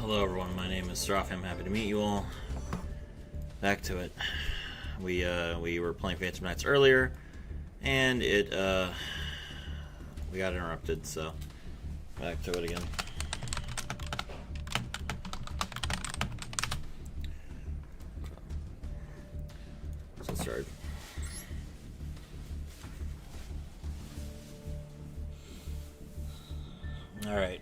Hello everyone, my name is Sraf. I'm happy to meet you all. Back to it. We were playing Phantom Knights earlier, and we got interrupted, so back to it again. So let's start. Alright.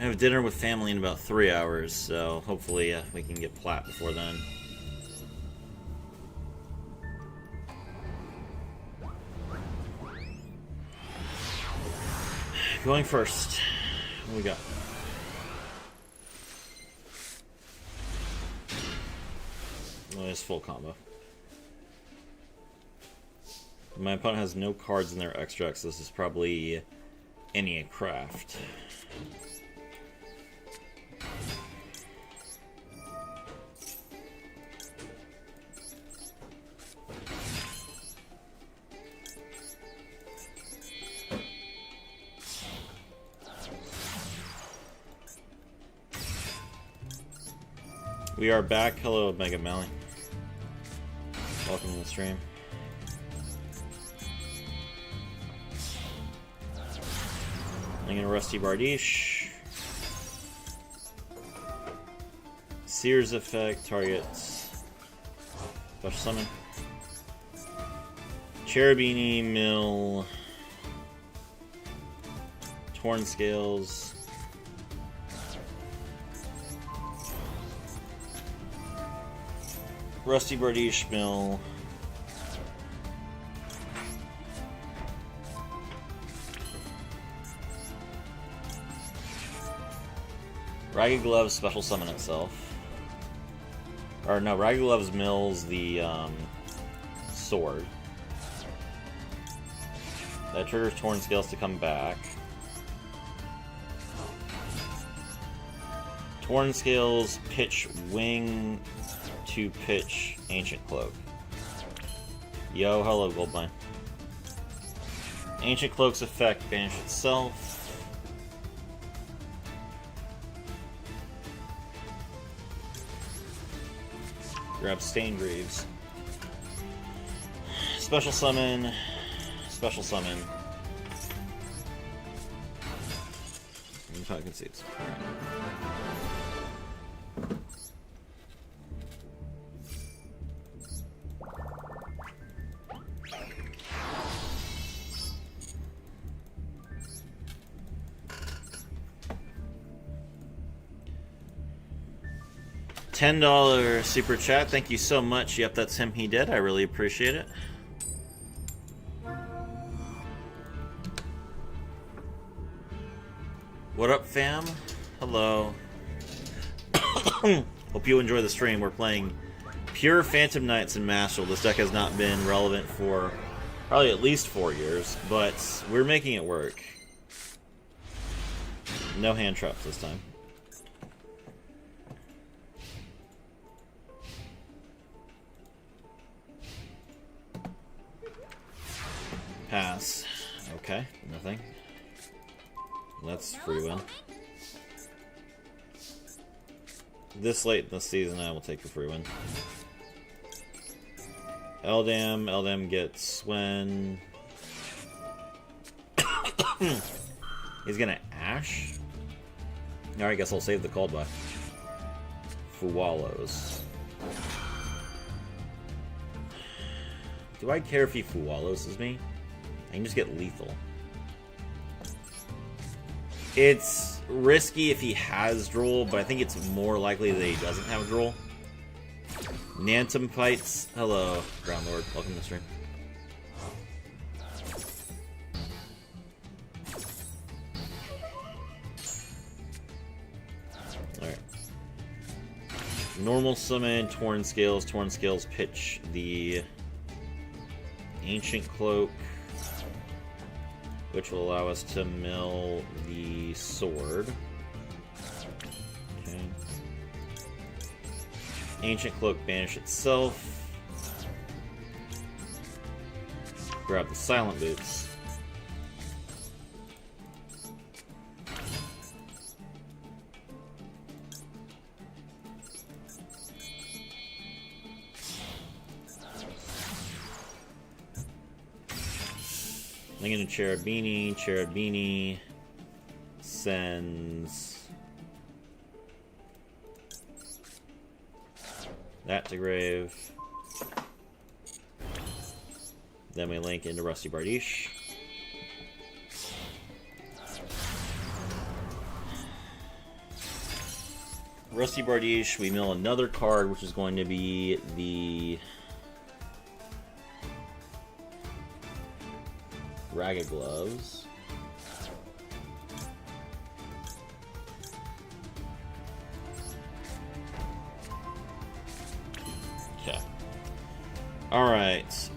I have dinner with family in about 3 hours, so hopefully we can get plat before then. Going first. What we got? Well, it's full combo. My opponent has no cards in their extracts. This is probably any craft. We are back. Hello, Mega Melly. Welcome to the stream. I'm gonna Rusty Bardiche. Sears effect targets. Special summon. Cherubini, Mill. Torn Scales. Rusty Bardiche, Mill. Ragged Gloves special summon itself. Or no, Ragged Gloves mills the sword. That triggers Torn Scales to come back. Torn Scales pitch Wing to pitch Ancient Cloak. Yo, hello, Goldmine. Ancient Cloak's effect banish itself. Grab Staingreaves. Special summon. Special summon. And Falcon Seeds. Alright. $10 super chat. Thank you so much. Yep, that's him. He did. I really appreciate it. What up, fam? Hello. Hope you enjoy the stream. We're playing pure Phantom Knights in Mastral. This deck has not been relevant for probably at least 4 years, but we're making it work. No hand traps this time. Pass. Okay, nothing. Let's free win. This late in the season, I will take the free win. Eldam gets Swen. He's gonna Ash? Alright, I guess I'll save the call by Fuwalos. Do I care if he Fuwalos me? I can just get lethal. It's risky if he has Droll, but I think it's more likely that he doesn't have Droll. Nantum fights. Hello, Groundlord. Welcome to the stream. Alright. Normal summon, Torn Scales. Torn Scales pitch the Ancient Cloak, which will allow us to mill the sword. Okay. Ancient Cloak banish itself. Grab the Silent Boots. Link into Cherubini. Cherubini sends that to grave. Then we link into Rusty Bardiche. Rusty Bardiche, we mill another card, which is going to be the Ragged Gloves. Okay. Alright.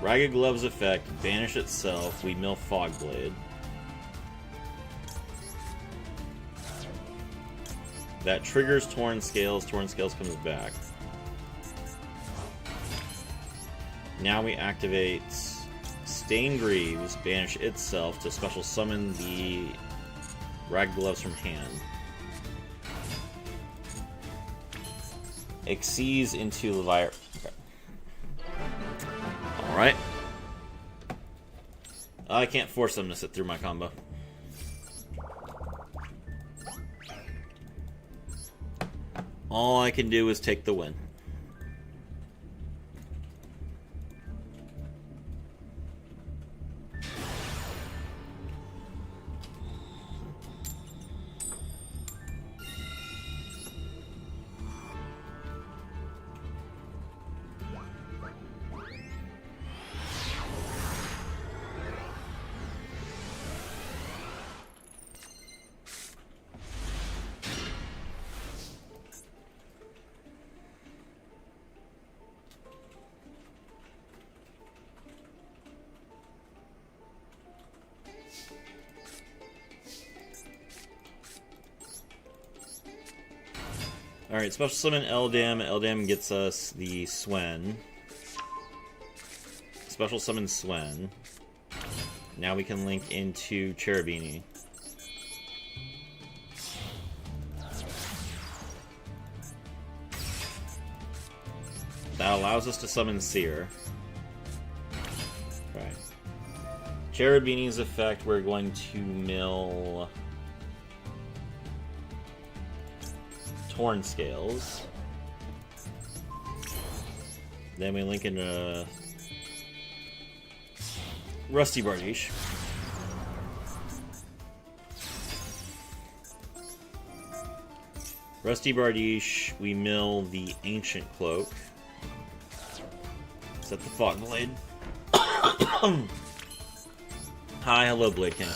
Ragged Gloves effect, banish itself, we mill Fogblade. That triggers Torn Scales. Torn Scales comes back. Now we activate Stained Greaves, banish itself to special summon the Ragged Gloves from hand. Exceeds into Leviathan. Okay. Alright. I can't force them to sit through my combo. All I can do is take the win. Alright, special summon Eldam. Eldam gets us the Swen. Special summon Swen. Now we can link into Cherubini. That allows us to summon Seer. Right. Cherubini's effect, we're going to mill Torn Scales. Then we link into Rusty Bardiche. Rusty Bardiche, we mill the Ancient Cloak. Set the Fogblade. Hi, hello, Blade King.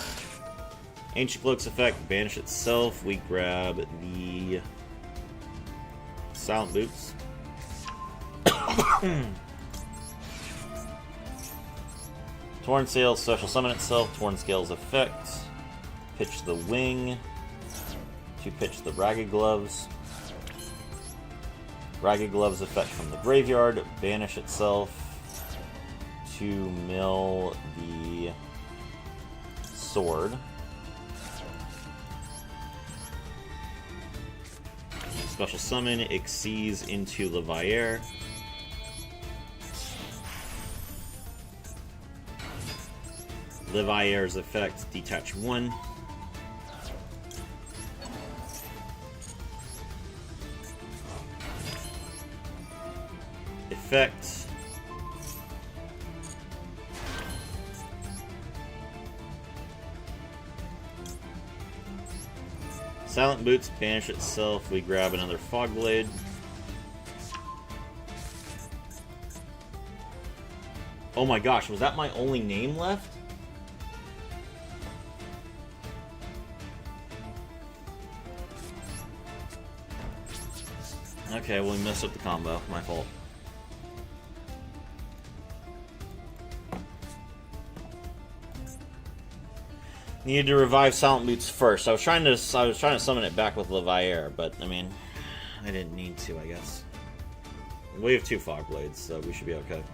Ancient Cloak's effect, banish itself. We grab the Silent Boots. Torn Scales, special summon itself. Torn Scales effect. Pitch the Wing. To pitch the Ragged Gloves. Ragged Gloves effect from the graveyard. Banish itself. To mill the Sword. Special summon Exceeds into Leviathan. Leviathan's effect, detach 1. Effect. Silent Boots, banish itself. We grab another Fogblade. Oh my gosh, was that my only name left? Okay, well, we messed up the combo. My fault. Needed to revive Silent Boots first. I was trying to summon it back with Leviathan, but I mean, I didn't need to, I guess. We have 2 Fogblades, so we should be okay.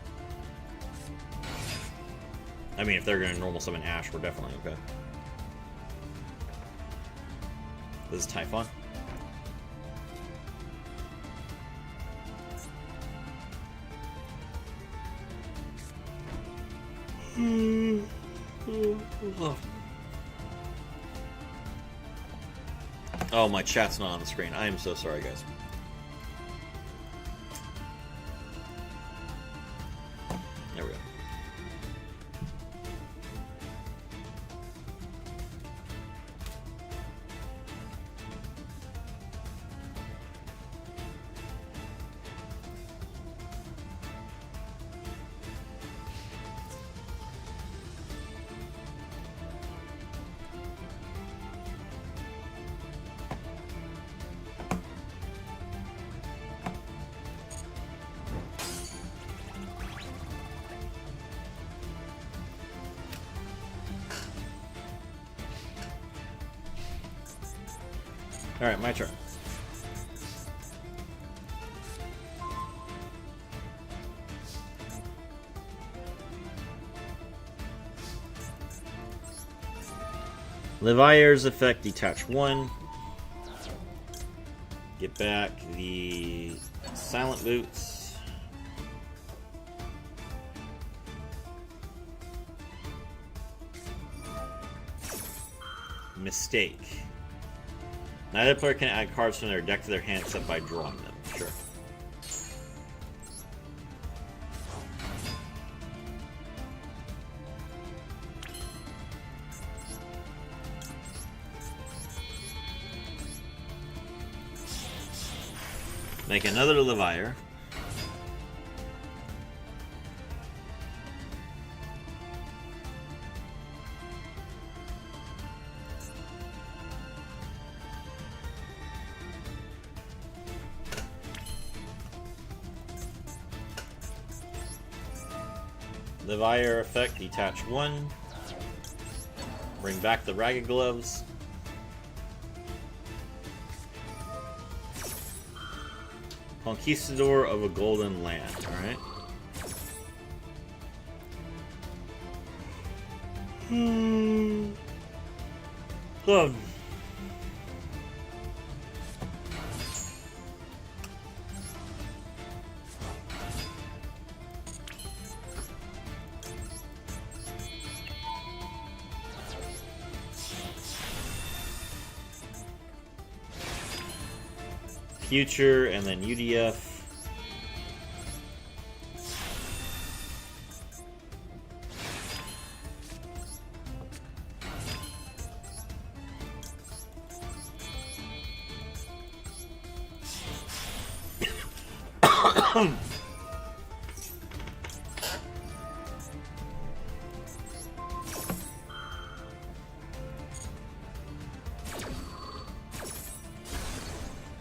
I mean, if they're going to normal summon Ash, we're definitely okay. This is Typhon. Oh, my chat's not on the screen. I am so sorry, guys. There we go. Alright, my turn. Levire's effect, detach 1. Get back the Silent Boots. Mistake. Neither player can add cards from their deck to their hand except by drawing them. Sure. Make another Levire. Levire effect, detach 1. Bring back the Ragged Gloves. Conquistador of a Golden Land, alright? Good. Future, and then UDF.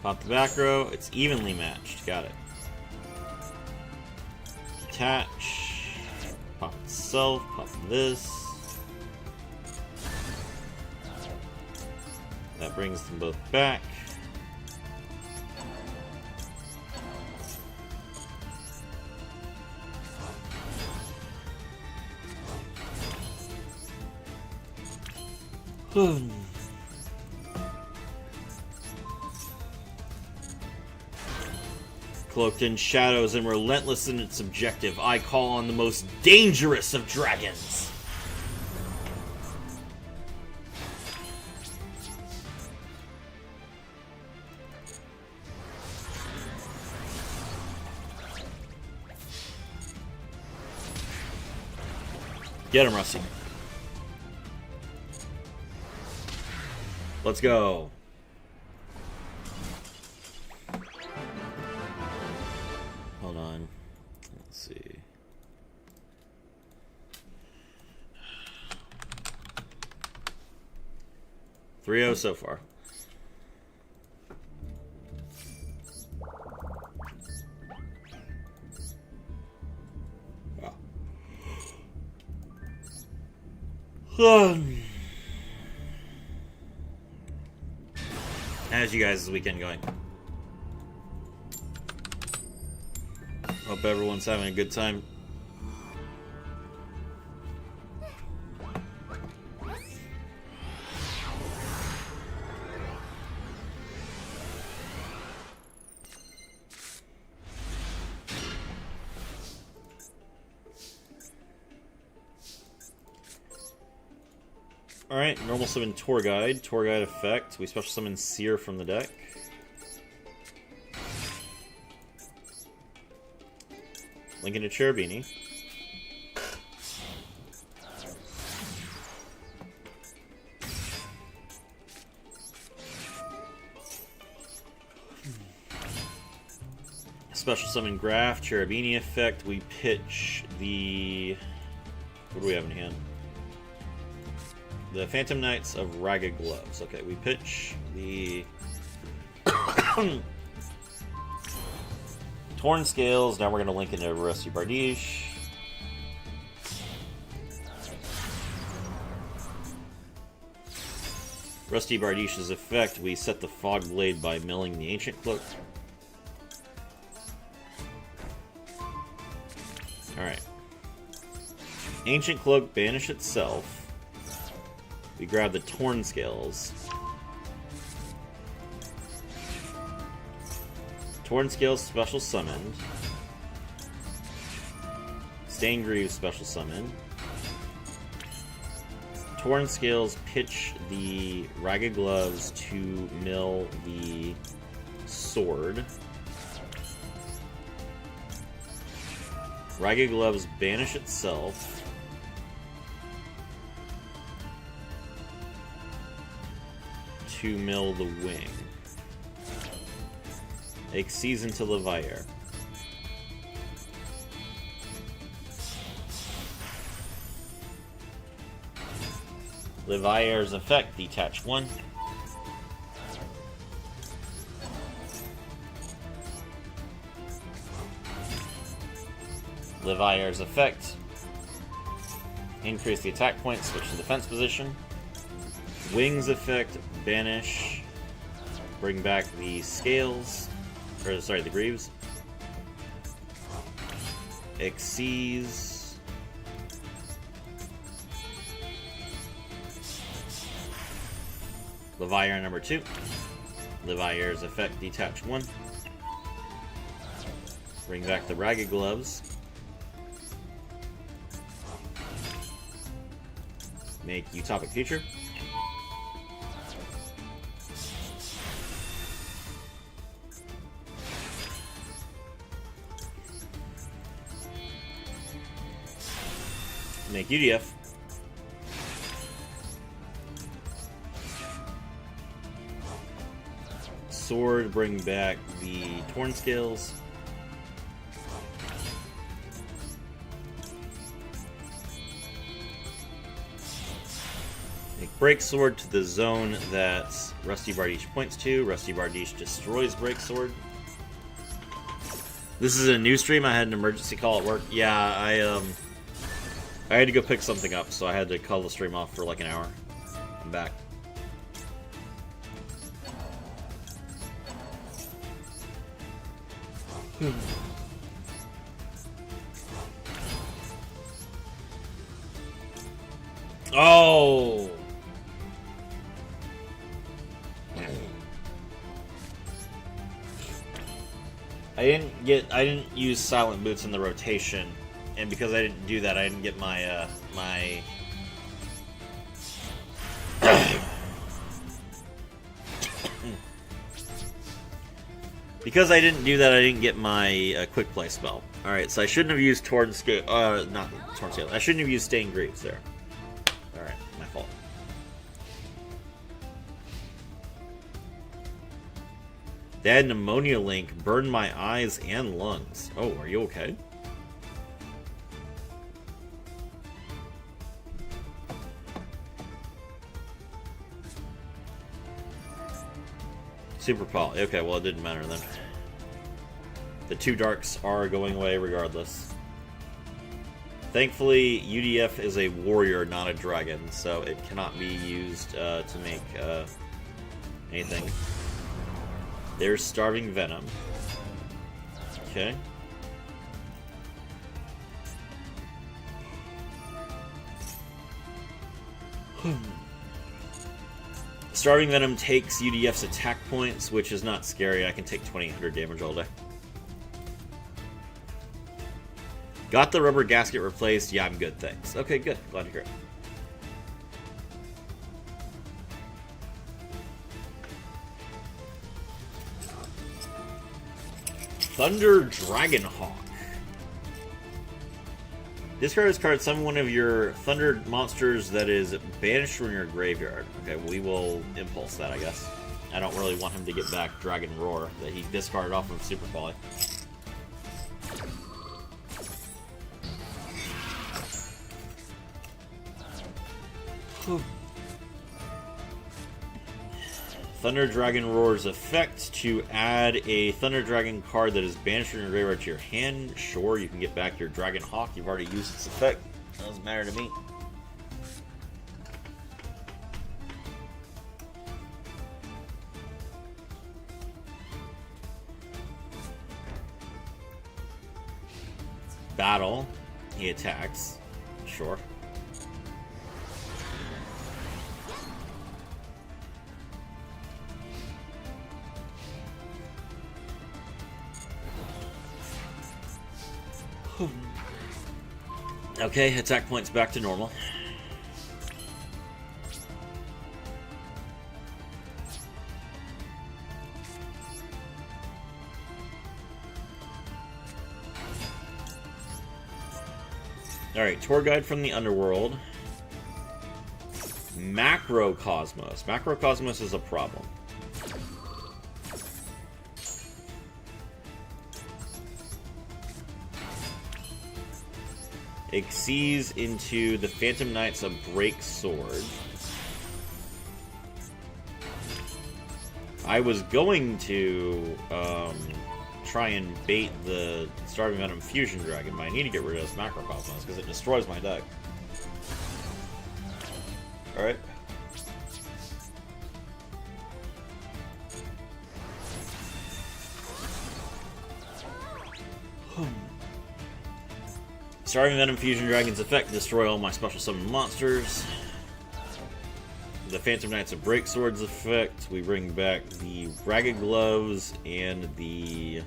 Pop the back row. It's evenly matched. Got it. Detach. Pop itself. Pop this. That brings them both back. Cloaked in shadows and relentless in its objective, I call on the most dangerous of dragons. Get him, Rusty. Let's go. Hold on. Let's see. Three-0 so far. Wow. How's you guys' weekend going? Hope everyone's having a good time. Alright, normal summon Tour Guide. Tour Guide effect. We special summon Seer from the deck. Link into Cherubini. Special summon Graph, Cherubini effect. We pitch the... What do we have in hand? The Phantom Knights of Ragged Gloves. Okay, we pitch the... Torn Scales. Now we're going to link into Rusty Bardiche. Rusty Bardiche's effect. We set the Fog Blade by milling the Ancient Cloak. Alright. Ancient Cloak banish itself. We grab the Torn Scales. Torn Scales special summoned. Staingrave special summoned. Torn Scales pitch the Ragged Gloves to mill the sword. Ragged Gloves banish itself. To mill the wing. Exceeds into Levier. Levier's effect, detach 1. Levier's effect, increase the attack point, switch to defense position. Wings effect, banish, bring back the scales. Or, sorry, the greaves. Exceeds. Levier number 2. Levier's effect, detach 1. Bring back the Ragged Gloves. Make Utopic Future. Make UDF. Sword, bring back the Torn Scales. Make Break Sword to the zone that Rusty Bardiche points to. Rusty Bardiche destroys Break Sword. This is a new stream. I had an emergency call at work. Yeah, I had to go pick something up, so I had to call the stream off for like an hour. I'm back. Oh! I didn't use Silent Boots in the rotation. And because I didn't do that, I didn't get my, because I didn't do that, I didn't get my quick play spell. Alright, so I shouldn't have used Torn Scale, not Torn Scale. I shouldn't have used Stained Greaves there. Alright, my fault. They had Pneumonia Link, burned my eyes and lungs. Oh, are you okay? Super Poly. Okay, well, it didn't matter then. The 2 darks are going away regardless. Thankfully, UDF is a warrior, not a dragon, so it cannot be used to make anything. There's Starving Venom. Okay. Starving Venom takes UDF's attack points, which is not scary. I can take 2800 damage all day. Got the rubber gasket replaced. Yeah, I'm good, thanks. Okay, good. Glad to hear it. Thunder Dragonhawk. Discard this card, summon one of your Thunder monsters that is banished from your graveyard. Okay, we will impulse that, I guess. I don't really want him to get back Dragon Roar that he discarded off of Super Poly. Thunder Dragon Roar's effect to add a Thunder Dragon card that is banished from your graveyard to your hand. Sure, you can get back your Dragon Hawk. You've already used its effect. Doesn't matter to me. Battle. He attacks. Sure. Okay, attack points back to normal. Alright, tour guide from the underworld. Macrocosmos. Macrocosmos is a problem. Exceeds into the Phantom Knights of Break Sword. I was going to try and bait the Starving Venom Fusion Dragon, but I need to get rid of this Macrocosmos because it destroys my deck. Alright. Starving Venom Fusion Dragon's effect, destroy all my special summon monsters. The Phantom Knights of Break Sword's effect, we bring back the Ragged Gloves and the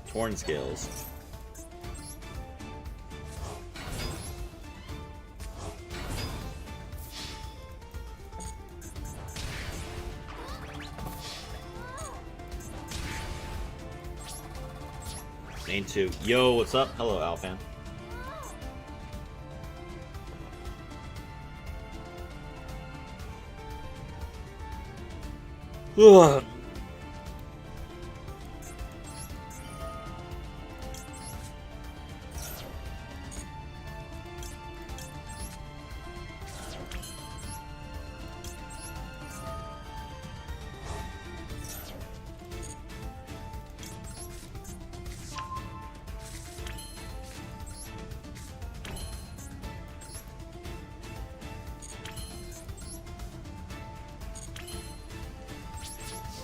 Torn Scales. Main 2. Yo, what's up? Hello, Alfan. Ugh.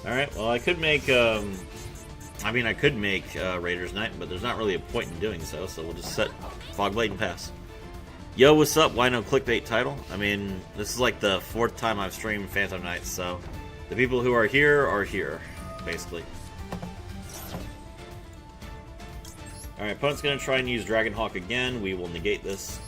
Alright, well I could make, I could make Raiders Knight, but there's not really a point in doing so, so we'll just set Fogblade and pass. Yo, what's up? Why no clickbait title? I mean, this is like the 4th time I've streamed Phantom Knights, so the people who are here, basically. Alright, opponent's gonna try and use Dragonhawk again. We will negate this.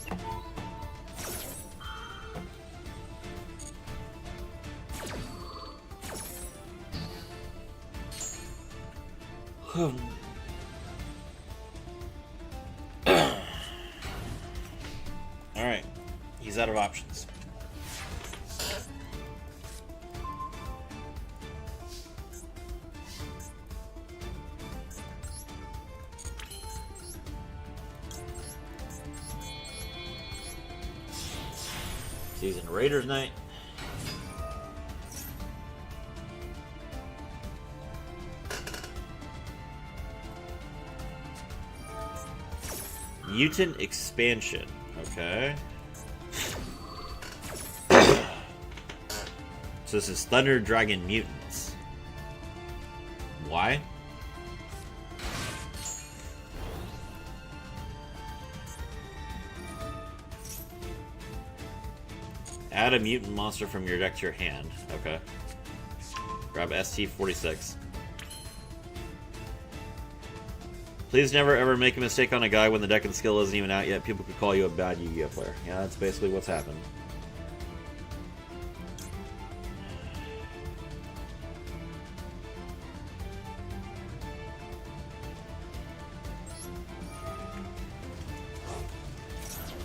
Alright, he's out of options. Season Raiders Night. Mutant Expansion. Okay. So this is Thunder Dragon Mutants. Why? Add a mutant monster from your deck to your hand. Okay. Grab ST46. Please never ever make a mistake on a guy when the deck and skill isn't even out yet. People could call you a bad Yu-Gi-Oh player. Yeah, that's basically what's happened.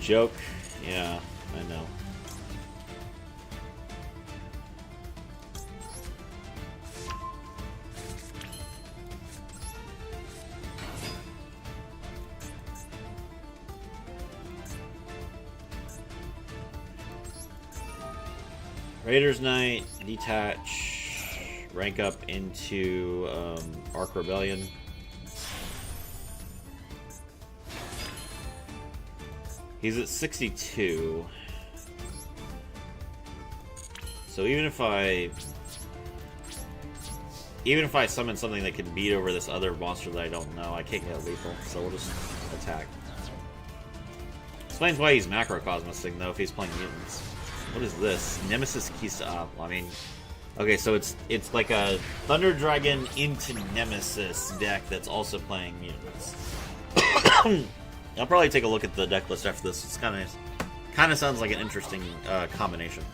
joke. Yeah, I know. Raiders Knight, detach, rank up into Ark Rebellion. He's at 62. So even if I summon something that can beat over this other monster that I don't know, I can't get lethal, so we'll just attack. Explains why he's macrocosmosing though if he's playing mutants. What is this? Nemesis keys to up. I mean, okay, so it's like a Thunder Dragon into Nemesis deck that's also playing mutants. I'll probably take a look at the deck list after this. It's kind of sounds like an interesting combination.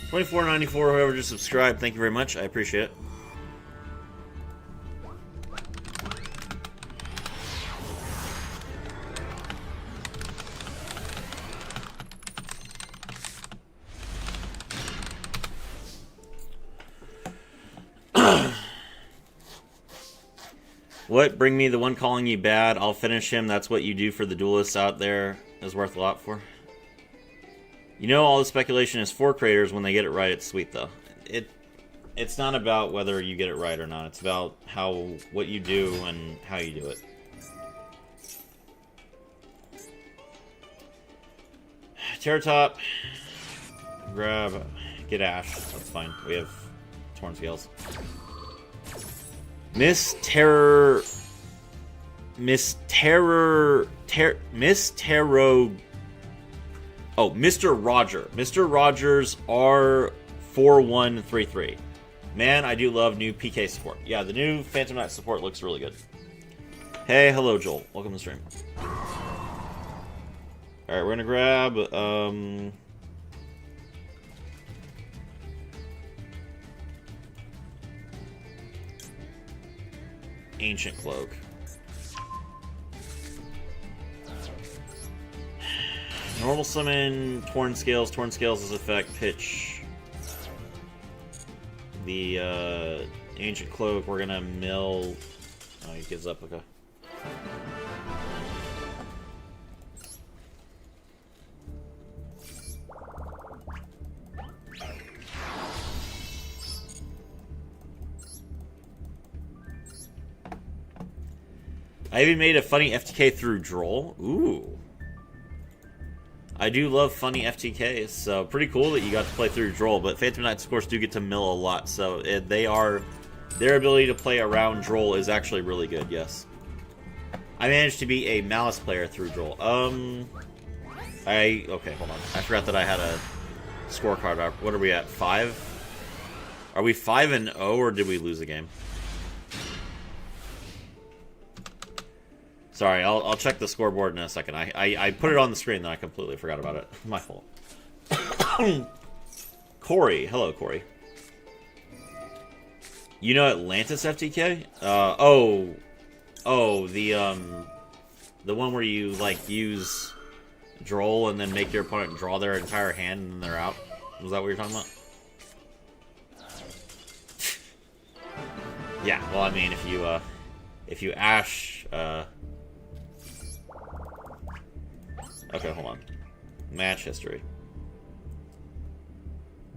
$24.94, whoever just subscribed, thank you very much. I appreciate it. What? Bring me the one calling you bad. I'll finish him. That's what you do for the duelists out there. Is worth a lot for. You know, all the speculation is for creators. When they get it right, it's sweet, though. It's not about whether you get it right or not. It's about what you do and how you do it. Terratop. Get Ash. That's fine. We have Torn Scales. Miss Terror. Oh, Mr. Roger. Mr. Rogers R4133. Man, I do love new PK support. Yeah, the new Phantom Knight support looks really good. Hey, hello, Joel. Welcome to the stream. Alright, we're gonna grab, Ancient Cloak. Normal summon, Torn Scales. Torn Scales is effect, pitch. The Ancient Cloak, we're gonna mill. Oh, he gives up, okay. I even made a funny FTK through Droll. Ooh. I do love funny FTKs, so pretty cool that you got to play through Droll, but Phantom Knights, of course, do get to mill a lot, so their ability to play around Droll is actually really good, yes. I managed to be a Malice player through Droll. Okay, hold on. I forgot that I had a scorecard. What are we at, 5? Are we 5-0, or did we lose a game? Sorry, I'll check the scoreboard in a second. I put it on the screen, then I completely forgot about it. My fault. Corey. Hello, Corey. You know Atlantis FTK? The one where you, like, use Droll and then make your opponent draw their entire hand and then they're out? Was that what you're talking about? Yeah, well, I mean, if you Ash, okay, hold on. Match history.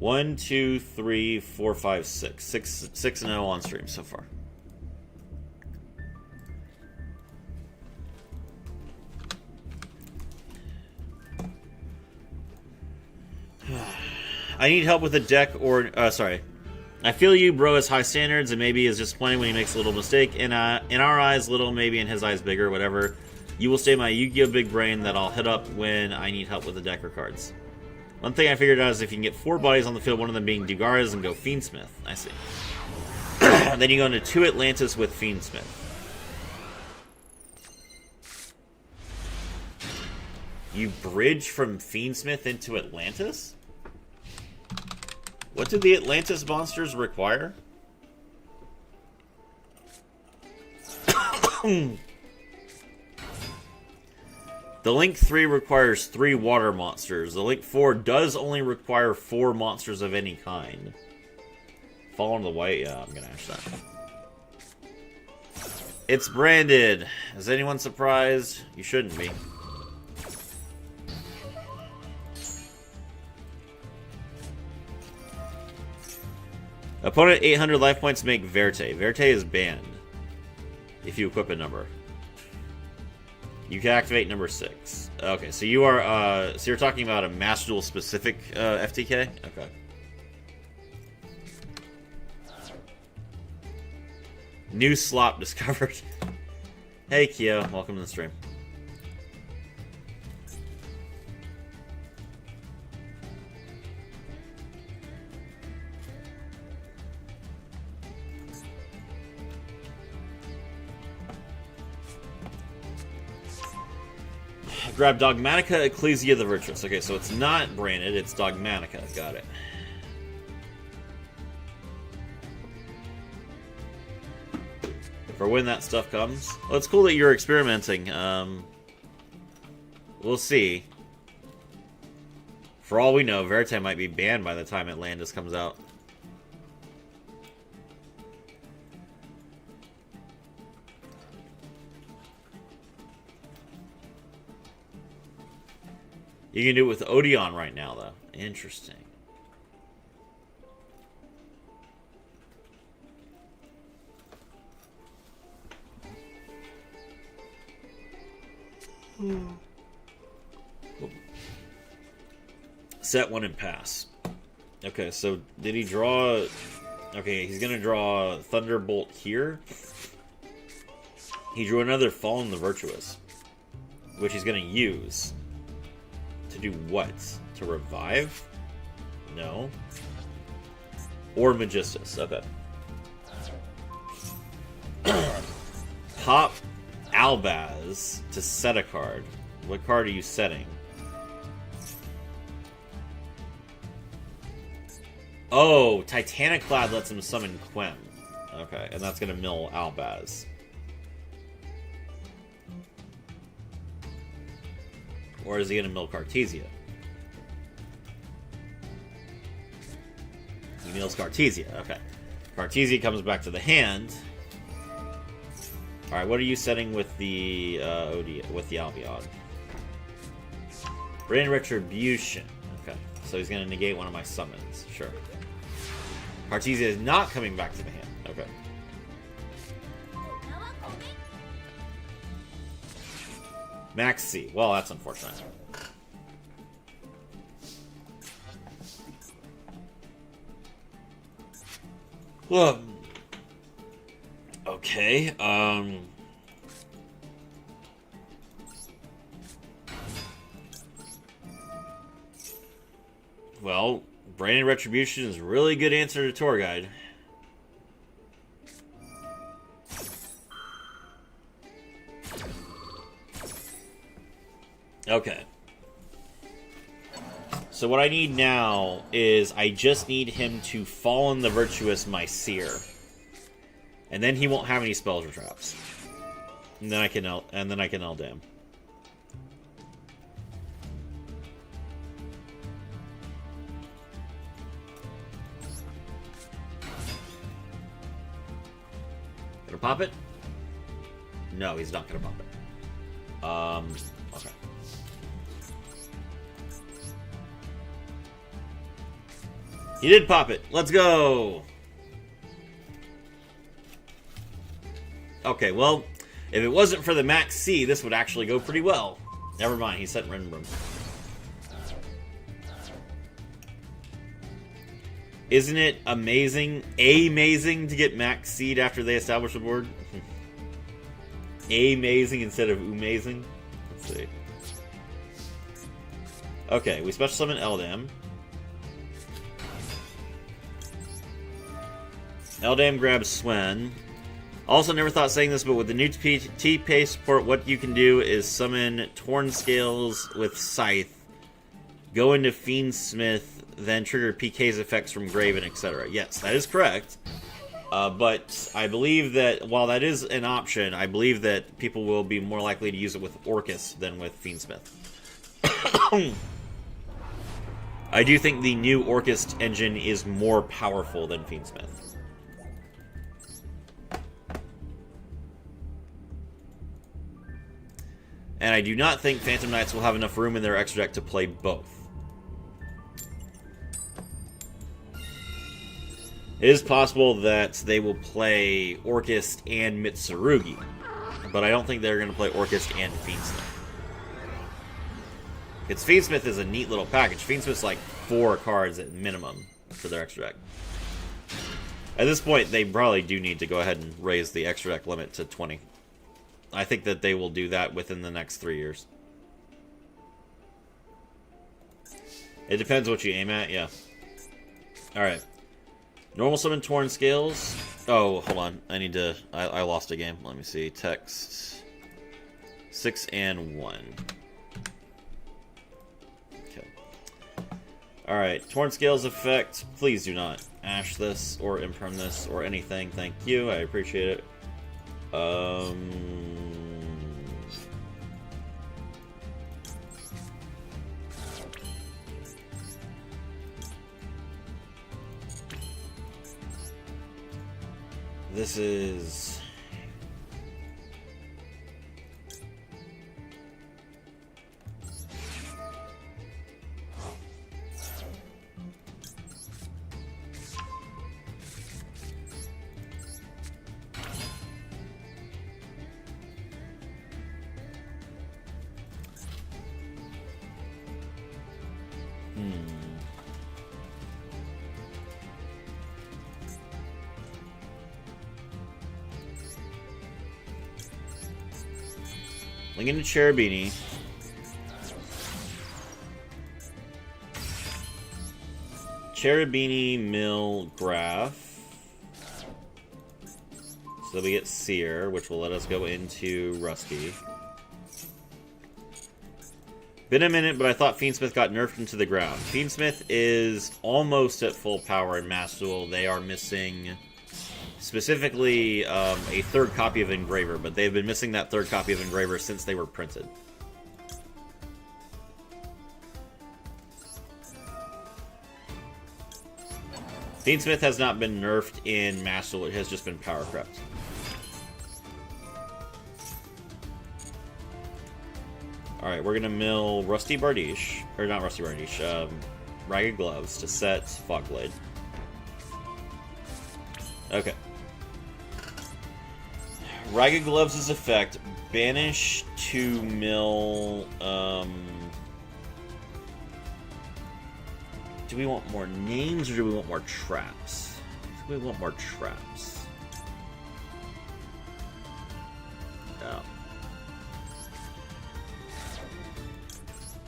1, 2, 3, 4, 5, 6. 6 and 0 on stream so far. 6 and 0 on stream so far. I need help with the deck or... sorry. I feel you, bro, has high standards and maybe is just playing when he makes a little mistake. In our eyes, little, maybe in his eyes, bigger, whatever. You will stay my Yu-Gi-Oh! Big Brain that I'll hit up when I need help with the deck or cards. One thing I figured out is if you can get 4 bodies on the field, one of them being Dugaras, and go Fiendsmith. I see. Then you go into 2 Atlantis with Fiendsmith. You bridge from Fiendsmith into Atlantis? What do the Atlantis monsters require? The Link 3 requires 3 water monsters. The Link 4 does only require 4 monsters of any kind. Fall on the white? Yeah, I'm gonna ash that. It's branded. Is anyone surprised? You shouldn't be. Opponent 800 life points make Verte. Verte is banned if you equip a number. You can activate number 6. Okay, so you are so you're talking about a Master Duel specific FTK? Okay. New slop discovered. Hey Kia, welcome to the stream. Grab Dogmatica, Ecclesia the Virtuous. Okay, so it's not branded, it's Dogmatica. Got it. For when that stuff comes. Well, it's cool that you're experimenting. We'll see. For all we know, Verte might be banned by the time Atlantis comes out. You can do it with Odeon right now, though. Interesting. Set 1 and pass. Okay, so did he draw... Okay, he's going to draw Thunderbolt here. He drew another Fallen the Virtuous, which he's going to use. To do what? To revive? No. Or Magistus. Okay. Pop Albaz to set a card. What card are you setting? Oh, Titaniclad lets him summon Quem. Okay, and that's going to mill Albaz. Or is he going to mill Cartesia? He mills Cartesia. Okay. Cartesia comes back to the hand. Alright, what are you setting with the with the Albion? Brand Retribution. Okay. So he's going to negate one of my summons. Sure. Cartesia is not coming back to the hand. Okay. Max C. Well, that's unfortunate. Well, okay. Well, Branded Retribution is a really good answer to Tour Guide. Okay. So what I need now is I just need him to Fallen the Virtuous my Seer. And then he won't have any spells or traps. And then I can Eldam. Gonna pop it? No, he's not gonna pop it. Okay. He did pop it. Let's go. Okay, well, if it wasn't for the Max C, this would actually go pretty well. Never mind, he set Renbrum. Isn't it amazing? Amazing to get max seed after they establish a board? Amazing instead of amazing? Let's see. Okay, we special summon Eldam. Eldam grabs Swen. Also, never thought saying this, but with the new T-Pay support, what you can do is summon Torn Scales with Scythe, go into Fiendsmith, then trigger PK's effects from Graven, etc. Yes, that is correct. But I believe that while that is an option, I believe that people will be more likely to use it with Orcus than with Fiendsmith. I do think the new Orcus engine is more powerful than Fiendsmith. And I do not think Phantom Knights will have enough room in their extra deck to play both. It is possible that they will play Orcust and Mitsurugi, but I don't think they're going to play Orcust and Fiendsmith. Because Fiendsmith is a neat little package. Fiendsmith's like 4 cards at minimum for their extra deck. At this point, they probably do need to go ahead and raise the extra deck limit to 20. I think that they will do that within the next 3 years. It depends what you aim at, yeah. Alright. Normal summon Torn Scales. Oh, hold on. I need to... I lost a game. Let me see. Text. 6 and 1. Okay. Alright. Torn Scales effect. Please do not ash this or imperm this or anything. Thank you. I appreciate it. This is... Link into Cherubini. Cherubini, Mill, Graph. So we get Seer, which will let us go into Rusky. Been a minute, but I thought Fiendsmith got nerfed into the ground. Fiendsmith is almost at full power in Master Duel. They are missing... specifically, a 3rd copy of Engraver, but they've been missing that 3rd copy of Engraver since they were printed. Fiendsmith has not been nerfed in Master Duel, it has just been power crept. Alright, we're gonna mill Rusty Bardiche, or not Rusty Bardiche, Ragged Gloves to set Fogblade. Okay. Ragged Gloves' effect, banish to mill, do we want more names or do we want more traps? I think we want more traps. Yeah.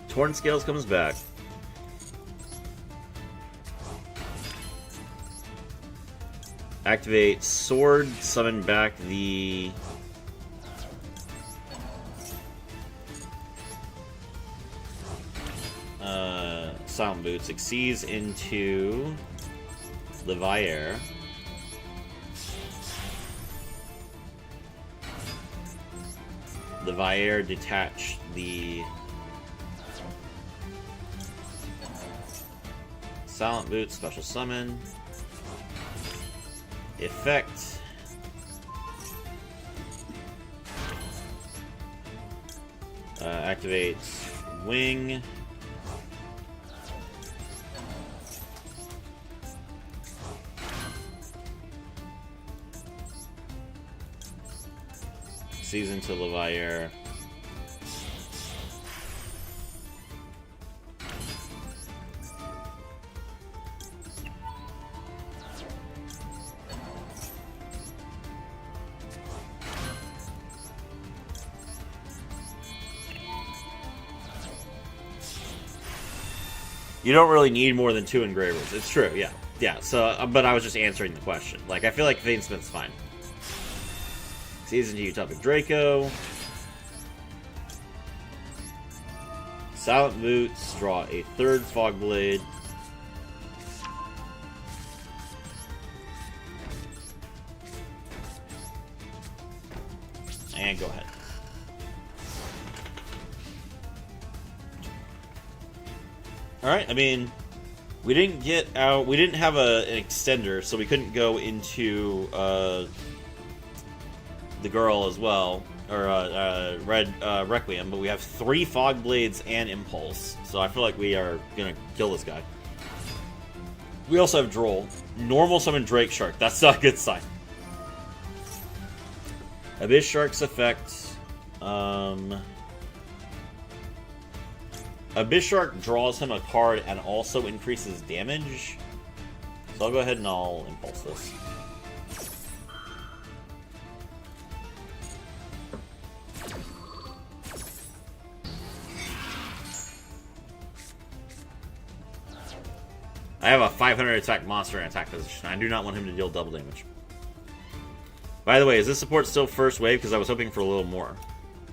Torn Scales comes back. Activate Sword, summon back the... Silent Boot. Succeeds into Levier. Levier detach the Silent Boot, special summon. Effect. Activate Wing. Season to Levier. You don't really need more than 2 engravers. It's true, yeah. Yeah, so, but I was just answering the question. Like, I feel like Fadesmith's fine. Season to Utopic Draco. Silent Boots, draw a 3rd Fog Blade. And go ahead. Alright, I mean, we didn't have an extender, so we couldn't go into the girl as well, or Red Requiem, but we have 3 Fog Blades and Impulse, so I feel like we are gonna kill this guy. We also have Droll. Normal summon Drake Shark, that's not a good sign. Abyss Shark's effect, Abyss Shark draws him a card and also increases damage. So I'll go ahead and I'll Impulse this. I have a 500 attack monster in attack position. I do not want him to deal double damage. By the way, is this support still first wave? Because I was hoping for a little more.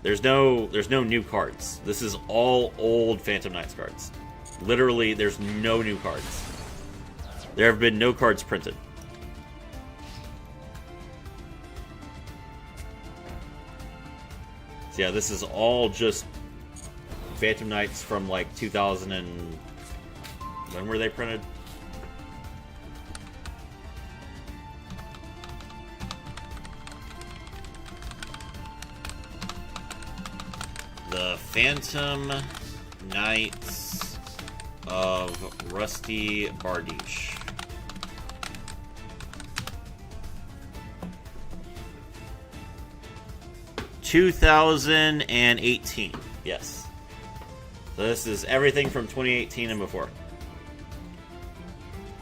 There's no new cards. This is all old Phantom Knights cards. Literally, there's no new cards. There have been no cards printed. So yeah, this is all just Phantom Knights from like 2000 and... when were they printed? The Phantom Knights of Rusty Bardiche. (2018). Yes. So this is everything from 2018 and before.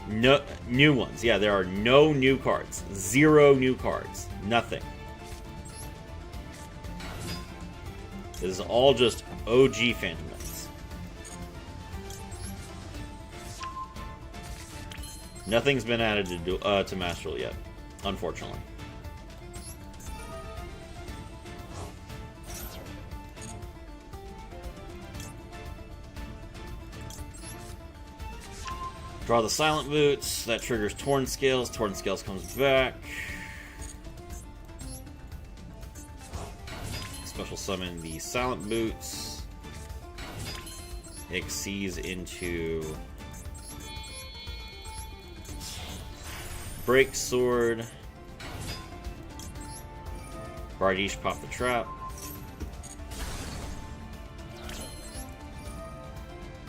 No new ones. Yeah, there are no new cards. 0 new cards. Nothing. This is all just OG Phantom Knights. Nothing's been added to Master Duel yet, unfortunately. Draw the Silent Boots. That triggers Torn Scales. Torn Scales comes back. Special summon the Silent Boots. Exceeds into Break Sword. Bardiche pop the trap.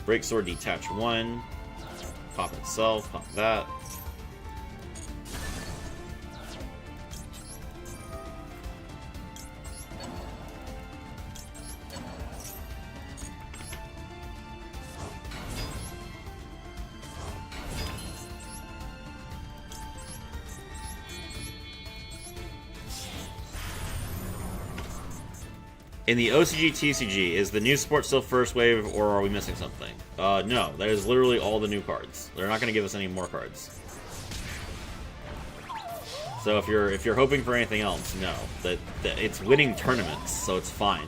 Break Sword detach 1. Pop itself, pop that. In the OCG TCG, is the new support still first wave, or are we missing something? No, that is literally all the new cards. They're not going to give us any more cards. So if you're hoping for anything else, no. That it's winning tournaments, so it's fine.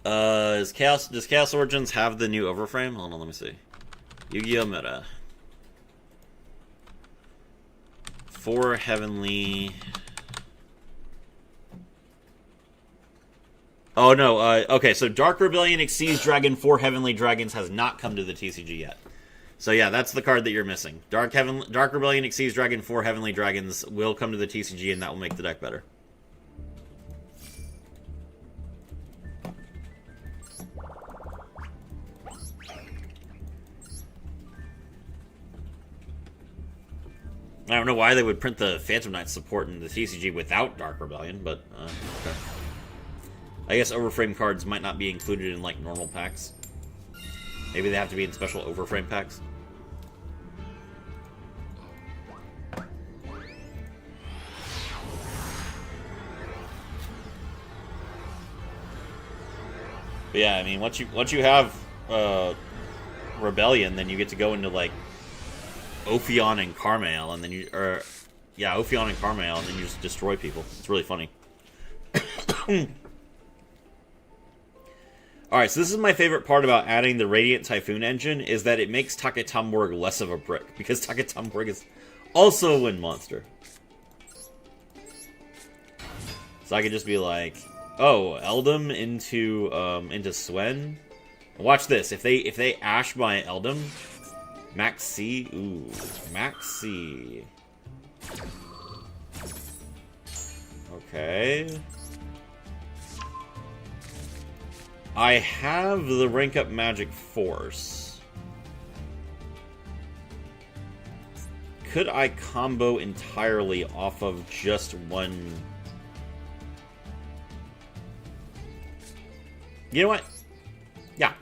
Does Chaos Origins have the new Overframe? Hold on, let me see. Yu-Gi-Oh! Meta. 4 Heavenly... Oh, no. Okay, so Dark Rebellion Exceeds Dragon 4 Heavenly Dragons has not come to the TCG yet. So yeah, that's the card that you're missing. Dark Rebellion Exceeds Dragon 4 Heavenly Dragons will come to the TCG, and that will make the deck better. I don't know why they would print the Phantom Knight support in the TCG without Dark Rebellion, but okay. I guess Overframe cards might not be included in like normal packs. Maybe they have to be in special Overframe packs. But yeah, I mean, once you have Rebellion, then you get to go into like Ophion and Carmael, and then Ophion and Carmael, and then you just destroy people. It's really funny. Alright, so this is my favorite part about adding the Radiant Typhoon engine, is that it makes Taketomborg less of a brick, because Taketomborg is also a wind monster. So I could just be like, oh, Eldum into Swen. Watch this. If they Ash my Eldum, Max C, ooh, Max C. Okay. I have the rank up magic force. Could I combo entirely off of just one? You know what? Yeah.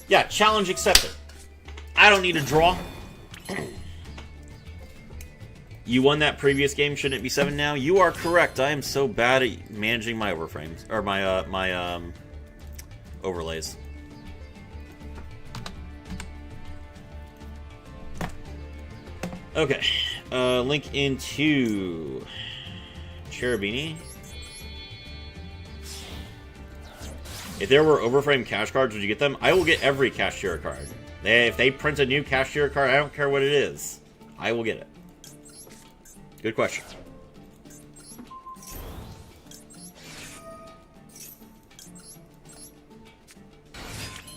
Yeah, challenge accepted. I don't need a draw. You won that previous game, shouldn't it be 7 now? You are correct. I am so bad at managing my overframes. Or my overlays. Okay. Link into Cherubini. If there were overframe cash cards, would you get them? I will get every cashier card. If they print a new cashier card, I don't care what it is. I will get it. Good question.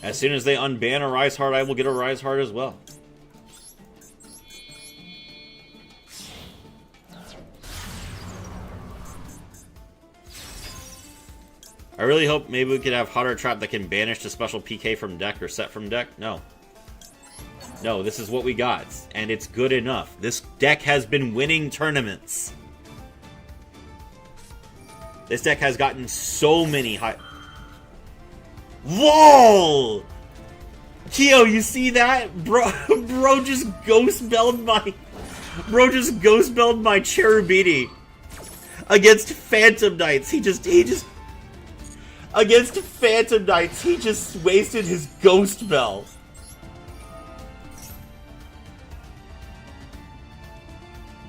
As soon as they unban a Rise Heart, I will get a Rise Heart as well. I really hope maybe we could have Hotter Trap that can banish the special PK from deck or set from deck. No. No, this is what we got, and it's good enough. This deck has been winning tournaments. This deck has gotten so many high... Whoa! Keo, you see that? Bro just ghost-belled my... Bro just ghost-belled my Cherubini. Against Phantom Knights. He just... Against Phantom Knights, he just wasted his Ghost Bell.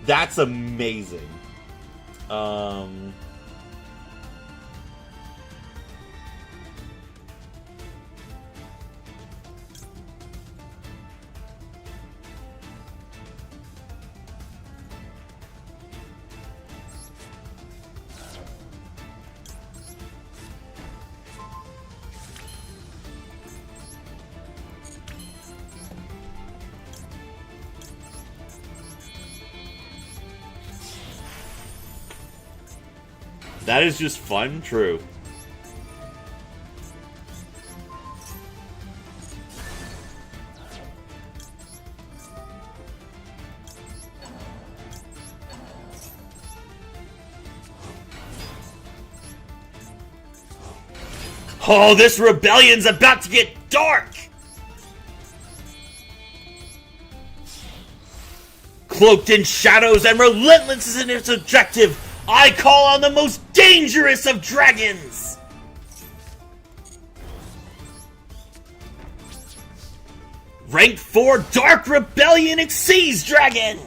That's amazing. That is just fun, true. Oh, this rebellion's about to get dark! Cloaked in shadows and relentless in its objective, I call on the most dangerous of dragons! Rank 4 Dark Rebellion Xyz Dragon!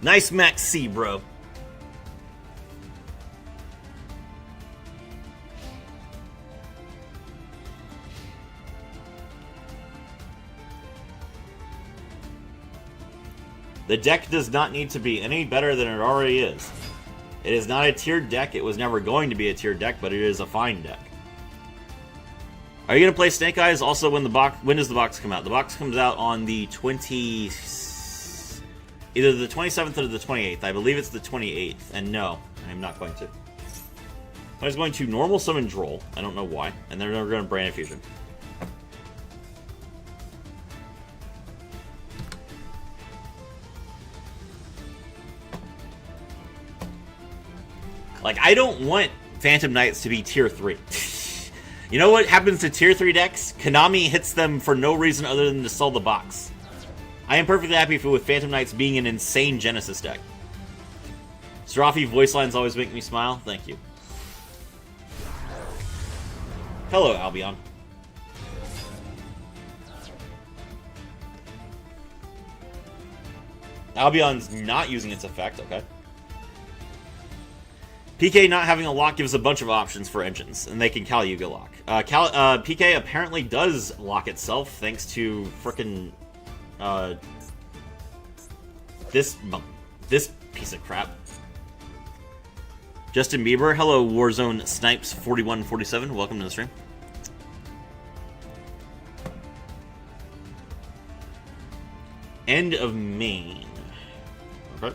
Nice Max C, bro. The deck does not need to be any better than it already is. It is not a tiered deck. It was never going to be a tiered deck, but it is a fine deck. Are you going to play Snake Eyes? Also, when does the box come out? The box comes out on the either the 27th or the 28th. I believe it's the 28th. And no, I'm not going to. I was going to normal summon Droll. I don't know why. And then we're going to Brand Fusion. Like, I don't want Phantom Knights to be tier 3. You know what happens to tier 3 decks? Konami hits them for no reason other than to sell the box. I am perfectly happy with Phantom Knights being an insane Genesis deck. Serafi voice lines always make me smile. Thank you. Hello, Albion. Albion's not using its effect, okay. PK not having a lock gives a bunch of options for engines, and they can Caliuga lock. PK apparently does lock itself thanks to frickin' this piece of crap. Justin Bieber, hello Warzone Snipes 4147, welcome to the stream. End of main. Okay.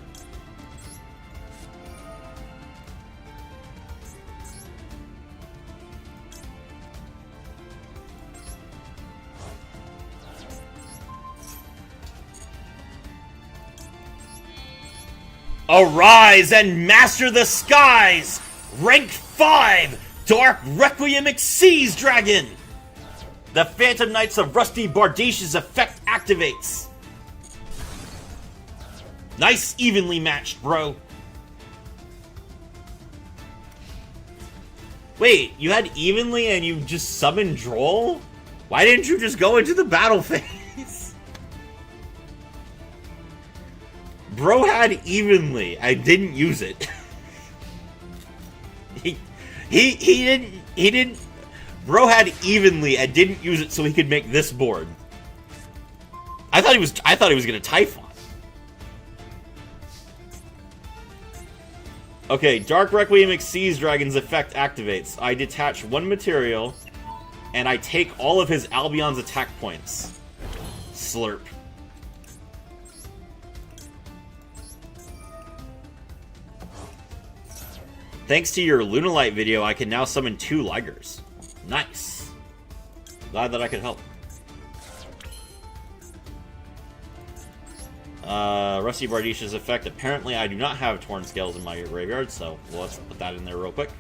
Arise and master the skies! Rank 5! Dark Requiem Xyz Dragon! The Phantom Knights of Rusty Bardish's effect activates. Nice, evenly matched, bro. Wait, you had evenly and you just summoned Droll? Why didn't you just go into the battle phase? Bro had evenly. I didn't use it. he didn't. Bro had evenly and didn't use it so he could make this board. I thought he was gonna Typhon. Okay, Dark Requiem Xyz Dragon's effect activates. I detach one material, and I take all of his Albion's attack points. Slurp. Thanks to your Lunalight video, I can now summon 2 Ligers. Nice. Glad that I could help. Rusty Bardish's effect. Apparently, I do not have Torn Scales in my graveyard, so let's put that in there real quick.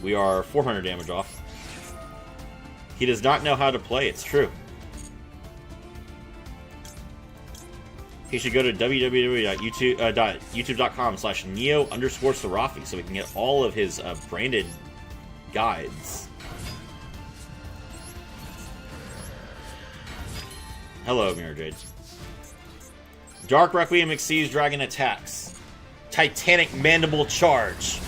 We are 400 damage off. He does not know how to play, it's true. He should go to www.youtube.com/neo_Serafi so we can get all of his branded guides. Hello, Mirror Jade. Dark Requiem Xyz Dragon attacks. Titanic Mandible Charge.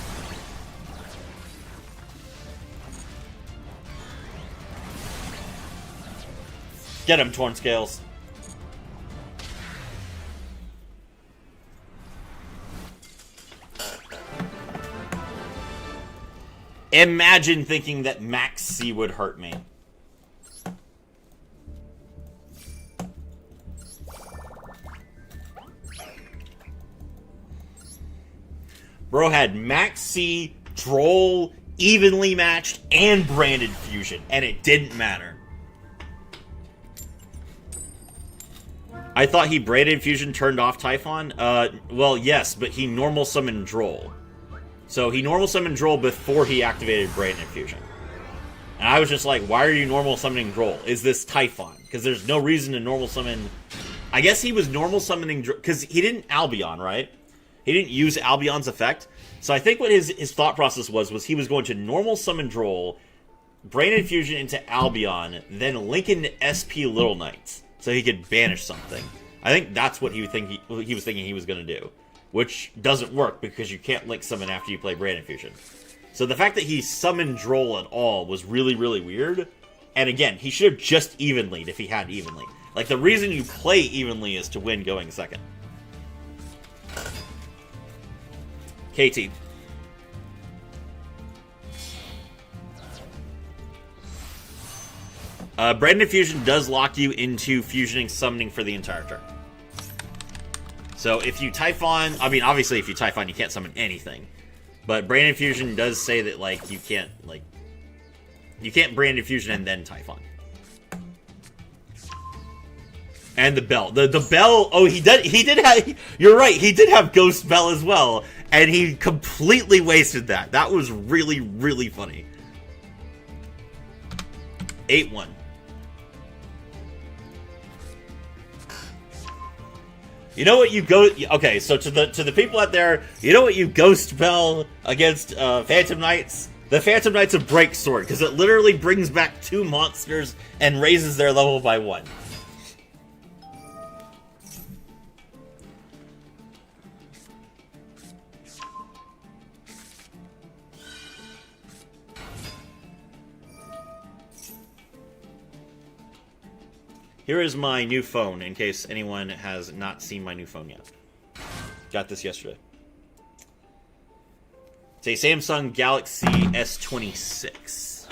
Get him, Torn Scales. Imagine thinking that Max C would hurt me. Bro had Max C, Droll, evenly matched, and branded fusion, and it didn't matter. I thought he branded fusion turned off Typhon. Well, yes, but he normal summoned Droll. So he normal summoned Droll before he activated branded fusion. And I was just like, why are you normal summoning Droll? Is this Typhon? Because there's no reason to normal summon... I guess he was normal summoning Droll, because he didn't Albion, right? He didn't use Albion's effect. So I think what his thought process was he was going to normal summon Droll, branded fusion into Albion, then link into SP Little Knights, so he could banish something. I think that's what he was thinking he was going to do. Which doesn't work, because you can't link summon after you play branded fusion. So the fact that he summoned Droll at all was really, really weird. And again, he should have just evenly'd if he had evenly. Like, the reason you play evenly is to win going second. KT. Branded Fusion does lock you into fusioning summoning for the entire turn. So if you Typhon, I mean, obviously if you Typhon, you can't summon anything. But Branded Fusion does say that, like, you can't Branded Fusion and then Typhon. And the bell. The bell, oh, he did have, you're right, he did have Ghost Bell as well. And he completely wasted that. That was really, really funny. 8-1. You know what you go... Okay, so to the people out there, you know what you ghost spell against Phantom Knights? The Phantom Knights of Break Sword, because it literally brings back 2 monsters and raises their level by 1. Here is my new phone, in case anyone has not seen my new phone yet. Got this yesterday. It's a Samsung Galaxy S26.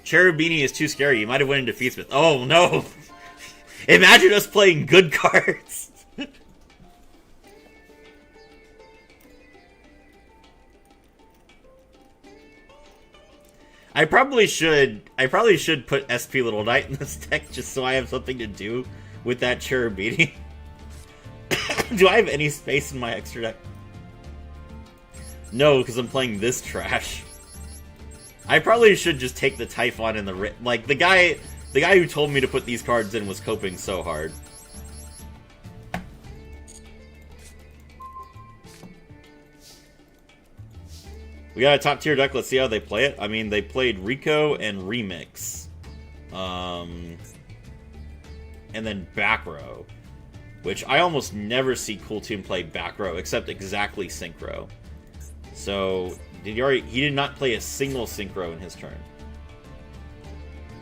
Cherubini is too scary. You might have went into Featsmith. Oh, no! Imagine us playing good cards! I probably should put SP Little Knight in this deck just so I have something to do with that Cherubini. Do I have any space in my extra deck? No, because I'm playing this trash. I probably should just take the Typhon and the... Like, the guy who told me to put these cards in was coping so hard. We got a top tier deck. Let's see how they play it. I mean, they played Rico and Remix. And then Back Row. Which I almost never see Cool Toon play Back Row, except exactly Synchro. So, he did not play a single Synchro in his turn.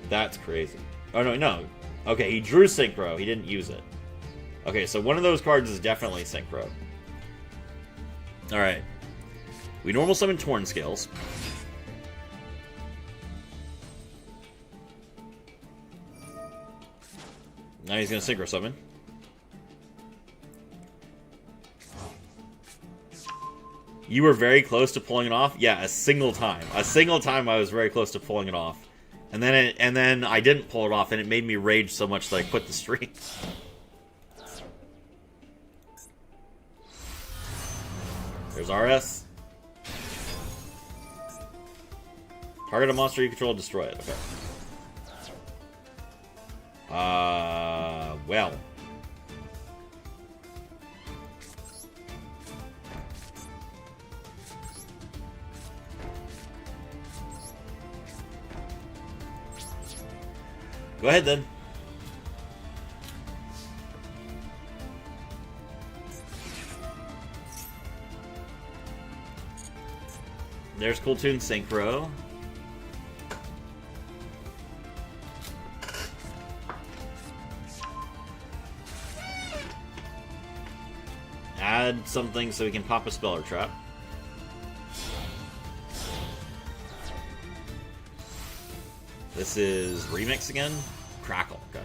That's crazy. Oh, no. Okay, he drew Synchro. He didn't use it. Okay, so one of those cards is definitely Synchro. Alright. We normal summon Torn Scales. Now he's going to Synchro Summon. You were very close to pulling it off? Yeah, a single time. A single time I was very close to pulling it off. And then I didn't pull it off, and it made me rage so much that I quit the stream. There's RS. Target a monster you control, destroy it. Okay. Well. Go ahead, then. There's Cool Toon Synchro. Add something so we can pop a Speller Trap. This is Remix again? Crackle, okay.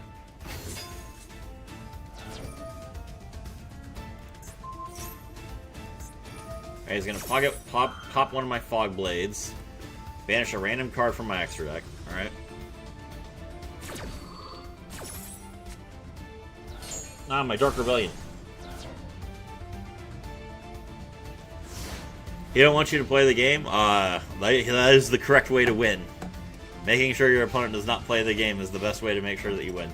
Alright, he's gonna pop one of my Fog Blades. Banish a random card from my extra deck. Alright. Ah, my Dark Rebellion. He don't want you to play the game? That is the correct way to win. Making sure your opponent does not play the game is the best way to make sure that you win.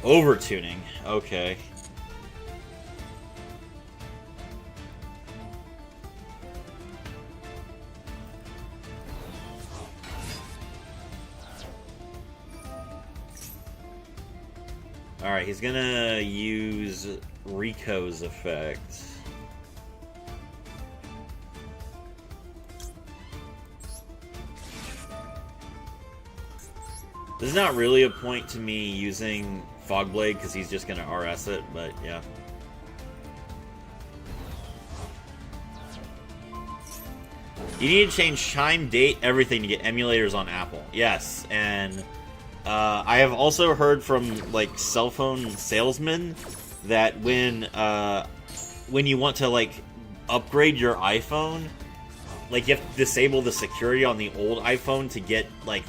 Overtuning. Okay. Alright, he's gonna use Rico's effect. There's not really a point to me using Fogblade because he's just going to RS it, but yeah. You need to change time, date, everything to get emulators on Apple. Yes, and I have also heard from like cell phone salesmen that when you want to like upgrade your iPhone, like you have to disable the security on the old iPhone to get like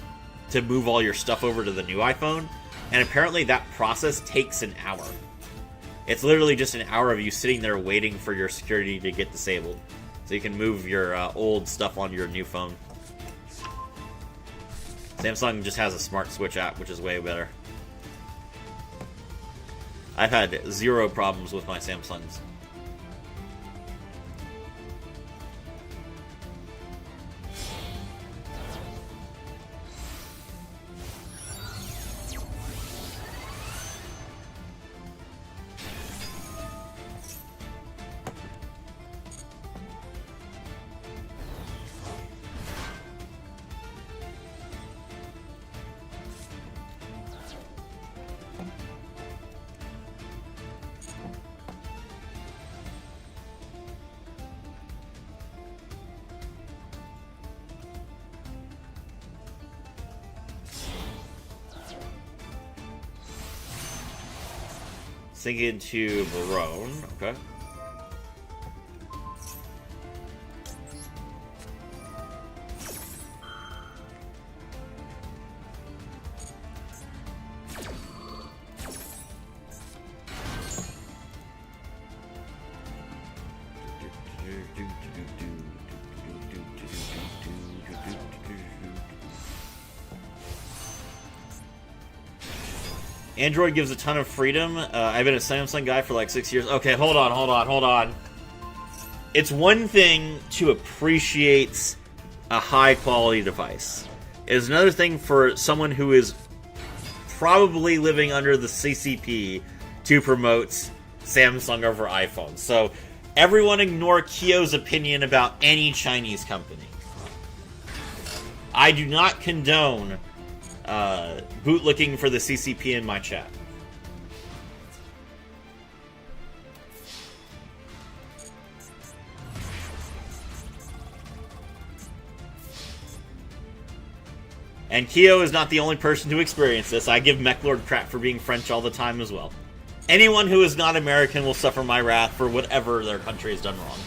to move all your stuff over to the new iPhone, and apparently that process takes an hour. It's literally just an hour of you sitting there waiting for your security to get disabled, so you can move your old stuff onto your new phone. So Samsung just has a smart switch app, which is way better. I've had 0 problems with my Samsungs. Sink into Barone, okay. Android gives a ton of freedom. I've been a Samsung guy for like 6 years. Okay, hold on. It's one thing to appreciate a high-quality device. It's another thing for someone who is probably living under the CCP to promote Samsung over iPhone. So everyone ignore Kyo's opinion about any Chinese company. I do not condone bootlicking for the CCP in my chat. And Kyo is not the only person to experience this. I give Mechlord crap for being French all the time as well. Anyone who is not American will suffer my wrath for whatever their country has done wrong.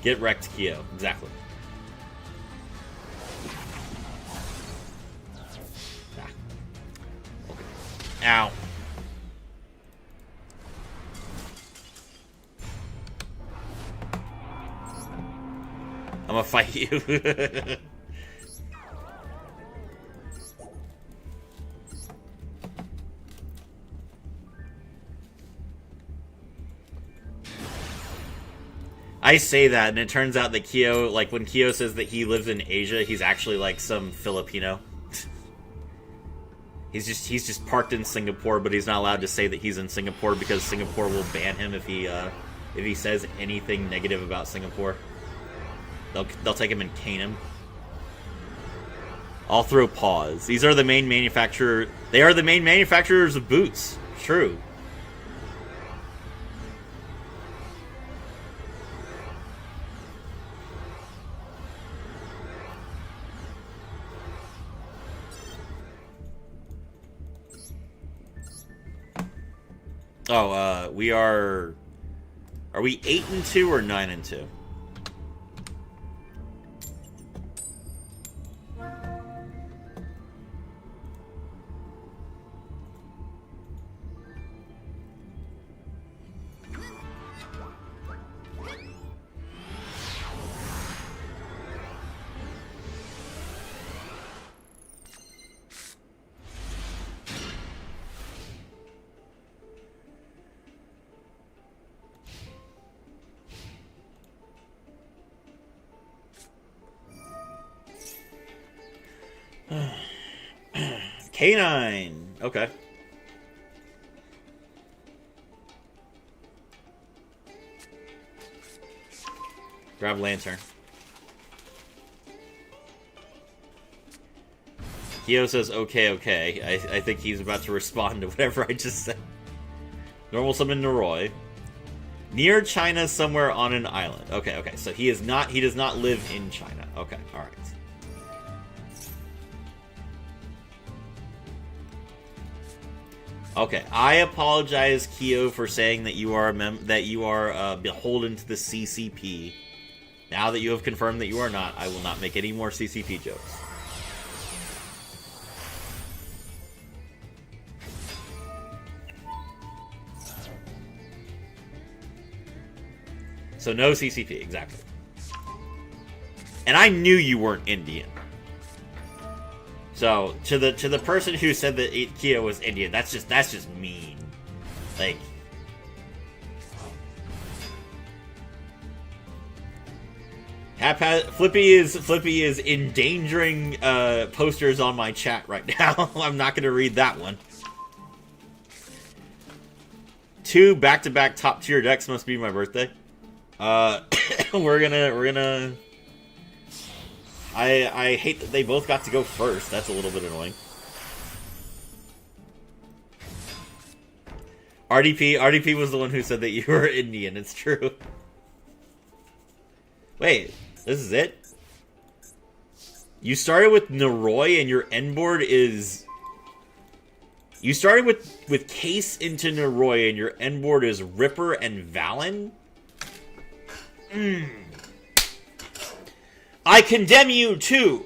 Get wrecked, Kyo. Exactly. Ah. Okay. Ow. I'm gonna fight you. I say that, and it turns out that Kyo, like, when Kyo says that he lives in Asia, he's actually, like, some Filipino. He's just parked in Singapore, but he's not allowed to say that he's in Singapore because Singapore will ban him if he says anything negative about Singapore. They'll take him and cane him. I'll throw paws. These are the main manufacturer. They are the main manufacturers of boots. True. Oh, we are... Are we 8-2 or 9-2? K9. Okay. Grab Lantern. Kyo says, okay. I think he's about to respond to whatever I just said. Normal summon Noroi. Near China, somewhere on an island. Okay. So he does not live in China. Okay, alright. Okay, I apologize, Kyo, for saying that you are beholden to the CCP. Now that you have confirmed that you are not, I will not make any more CCP jokes. So no CCP, exactly. And I knew you weren't Indian. So to the person who said that Kyo was Indian, that's just mean. Like, Flippy is endangering posters on my chat right now. I'm not gonna read that one. 2 back-to-back top-tier decks must be my birthday. We're gonna. I hate that they both got to go first. That's a little bit annoying. RDP was the one who said that you were Indian. It's true. Wait, this is it? You started with Naroi and your end board is... You started with Case into Naroi and your end board is Ripper and Valen? I condemn you to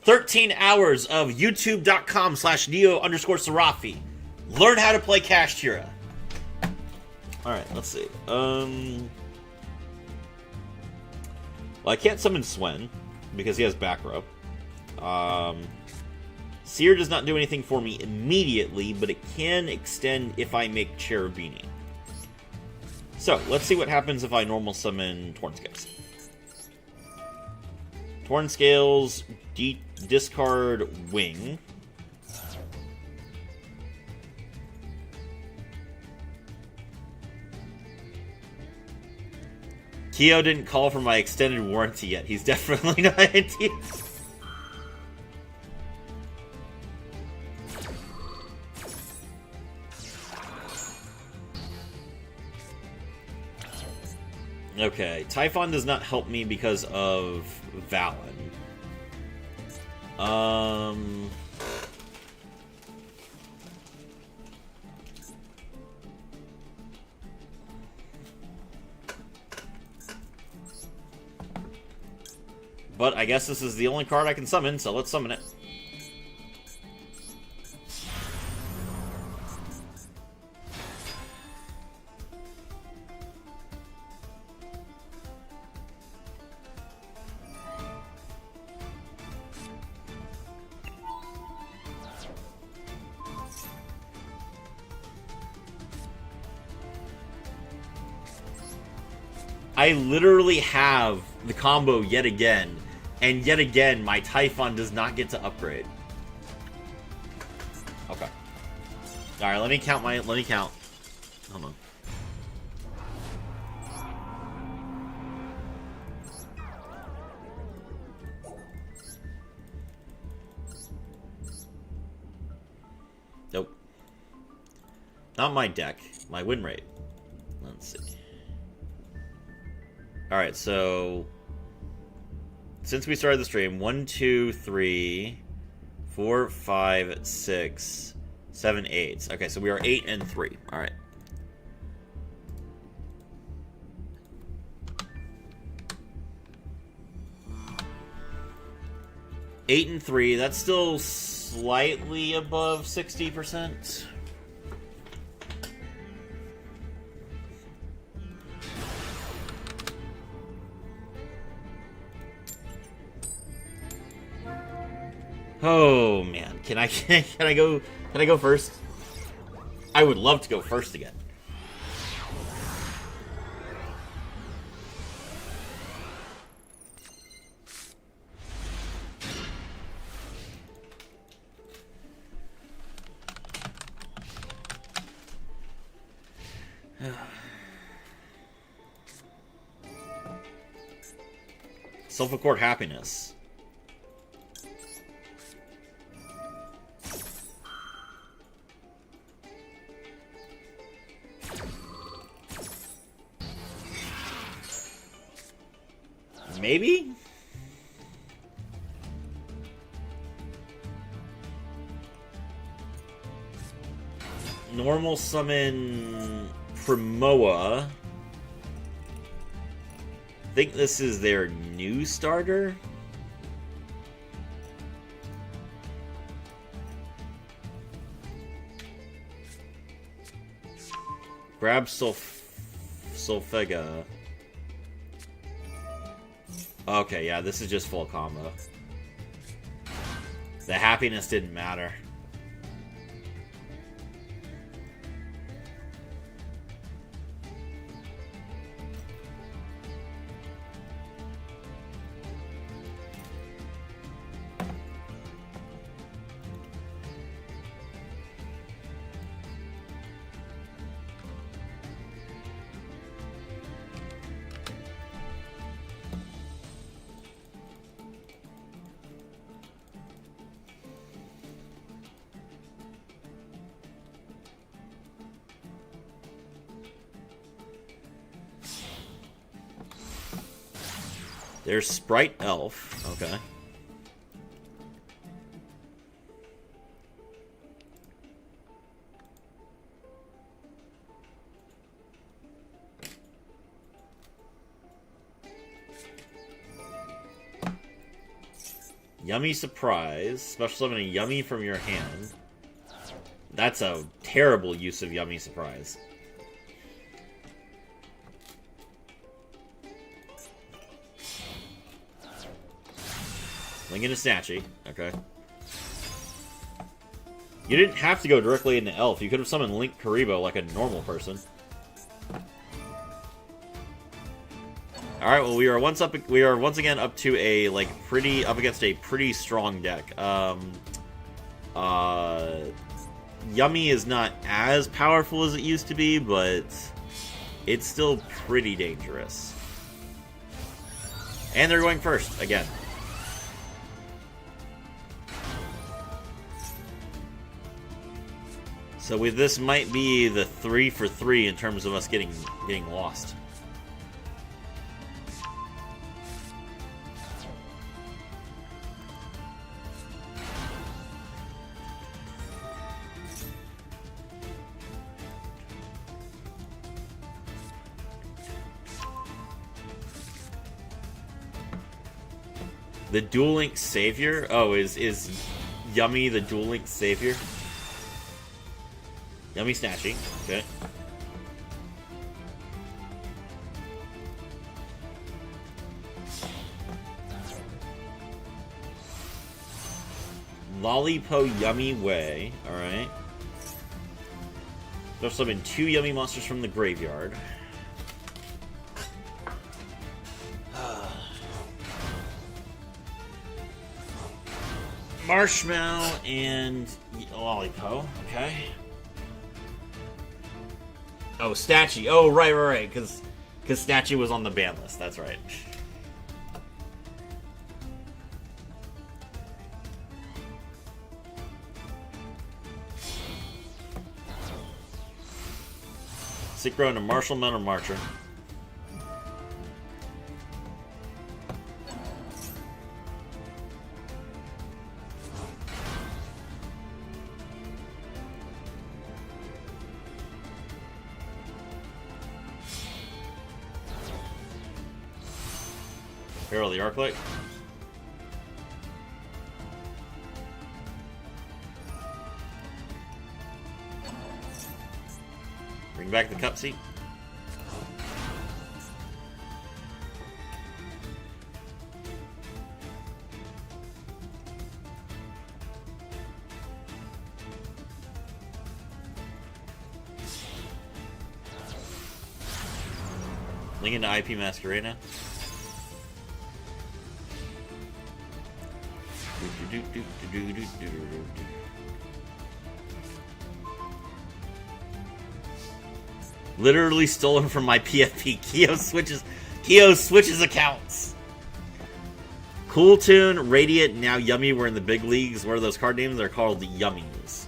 13 hours of youtube.com/neo_Serafi. Learn how to play Kashtira. Alright, let's see. Well, I can't summon Swen because he has back row. Seer does not do anything for me immediately, but it can extend if I make Cherubini. So, let's see what happens if I normal summon Tornscales. Tornscales, discard Wing. Kyo didn't call for my extended warranty yet. He's definitely not Indian. Okay, Typhon does not help me because of Valen. But I guess this is the only card I can summon, so let's summon it. I literally have the combo yet again, and yet again my Typhon does not get to upgrade. Okay. Alright, let me count. Hold on. Nope. Not my deck, my win rate. Let's see. Alright, so since we started the stream, 1, 2, 3, 4, 5, 6, 7, 8. Okay, so we are 8 and 3. Alright. Eight and 3, that's still slightly above 60%. Oh man, can I go first? I would love to go first again. Self-accord happiness. Maybe? Normal summon Primoa. I think this is their new starter. Grab Solfega. Okay, yeah, this is just full combo. The happiness didn't matter. There's Sprite Elf. Okay. Yummy Surprise. Special summon a Yummy from your hand. That's a terrible use of Yummy Surprise. Link into Snatchy. Okay. You didn't have to go directly into Elf. You could have summoned Link Karibo like a normal person. Alright, well we are once again up to a up against a pretty strong deck. Yummy is not as powerful as it used to be, but it's still pretty dangerous. And they're going first again. So this might be the 3 for 3 in terms of us getting lost. The Duel Link Savior? Oh, is Yummy the Duel Link Savior? Yummy Snatchy. Okay. Lollipo Yummy Way. Alright. There's summon 2 Yummy monsters from the graveyard. Marshmallow and Lollipo. Okay. Oh, Snatchy. Oh, right. Because Snatchy was on the ban list. That's right. Synchro into Marshall Metal Marcher. Herald the Arclight. Bring back the cup seat. Link into IP Masquerena. Literally stolen from my PFP. Kyo switches accounts. Cool Tune, Radiant, now Yummy. We're in the big leagues. What are those card names? They're called the Yummies.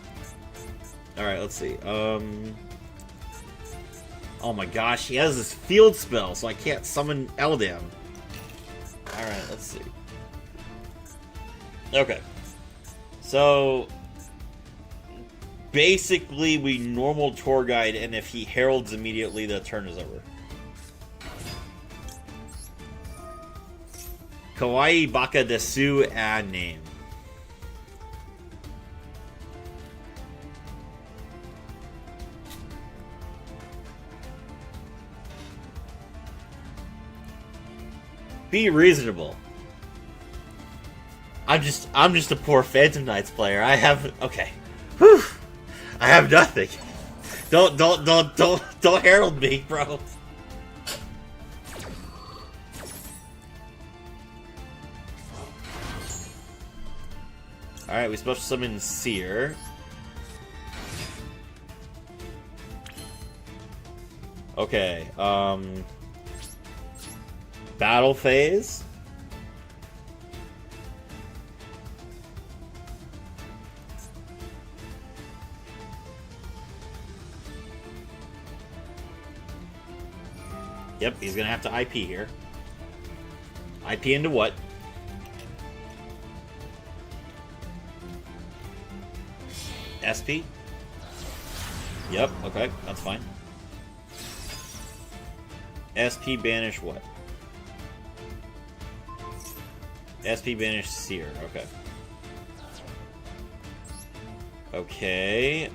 Alright, let's see. Oh my gosh, he has this field spell, so I can't summon Eldam. Alright, let's see. Okay. So basically we normal tour guide, and if he heralds immediately, the turn is over. Kawaii Baka Desu and name. Be reasonable. I'm just a poor Phantom Knights player. I have okay. Whew. I have nothing. Don't herald me, bro. Alright, we special summon Seer. Okay, battle phase. Yep, he's gonna have to IP here. IP into what? SP? Yep, okay, that's fine. SP banish what? SP banish Seer, okay. Okay,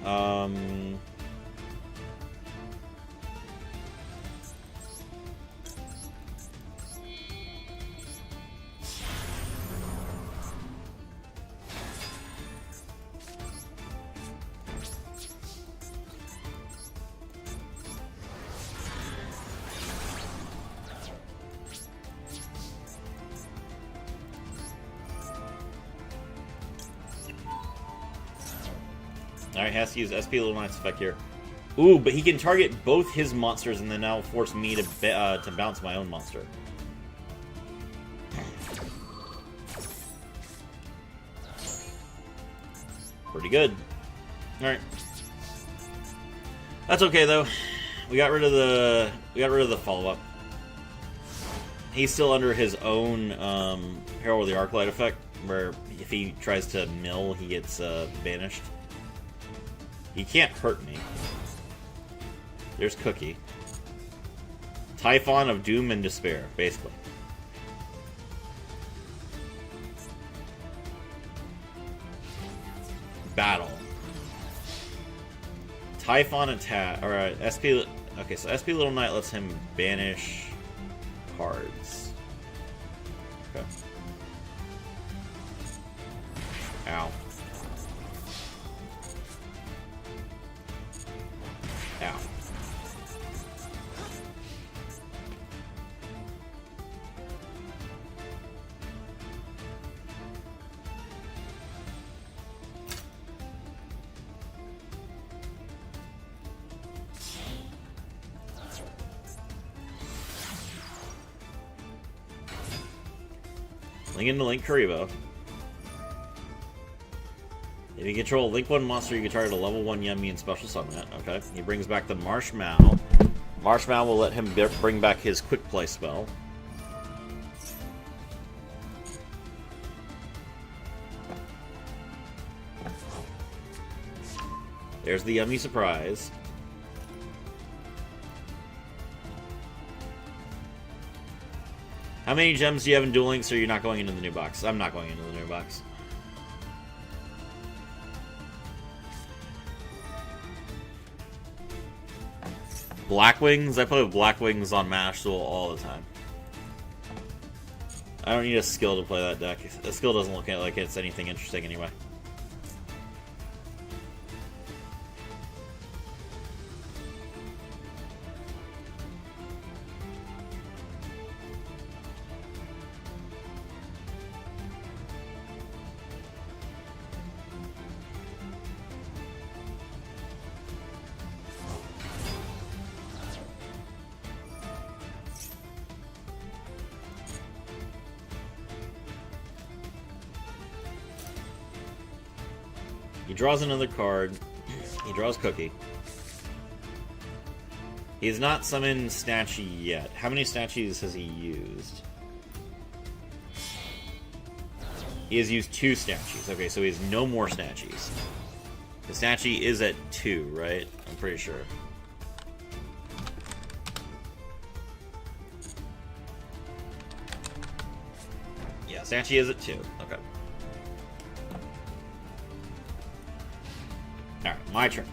Alright, has to use SP Little Knight's effect here. Ooh, but he can target both his monsters and then now force me to bounce my own monster. Pretty good. Alright. That's okay though. We got rid of the follow-up. He's still under his own Herald of the Arclight effect, where if he tries to mill, he gets banished. He can't hurt me. There's Cookie. Typhon of Doom and Despair, basically. Battle. Typhon attack. Alright, SP. Okay, so SP Little Knight lets him banish cards. Okay. Ow. Ow. Link into Link Kuriboh. If you control a Link 1 monster, you can target a level 1 Yummy and special summon it. Okay. He brings back the Marshmallow. Marshmallow will let him bring back his Quick Play spell. There's the Yummy Surprise. How many gems do you have in Duel Links, or you're not going into the new box? I'm not going into the new box. Blackwings? I play with Blackwings on Mash Duel all the time. I don't need a skill to play that deck. The skill doesn't look like it's anything interesting anyway. He draws another card. He draws Cookie. He has not summoned Snatchy yet. How many Snatchies has he used? He has used 2 Snatchies. Okay, so he has no more Snatchies. The Snatchy is at 2, right? I'm pretty sure. Yeah, Snatchy is at 2. Okay. Alright, my turn.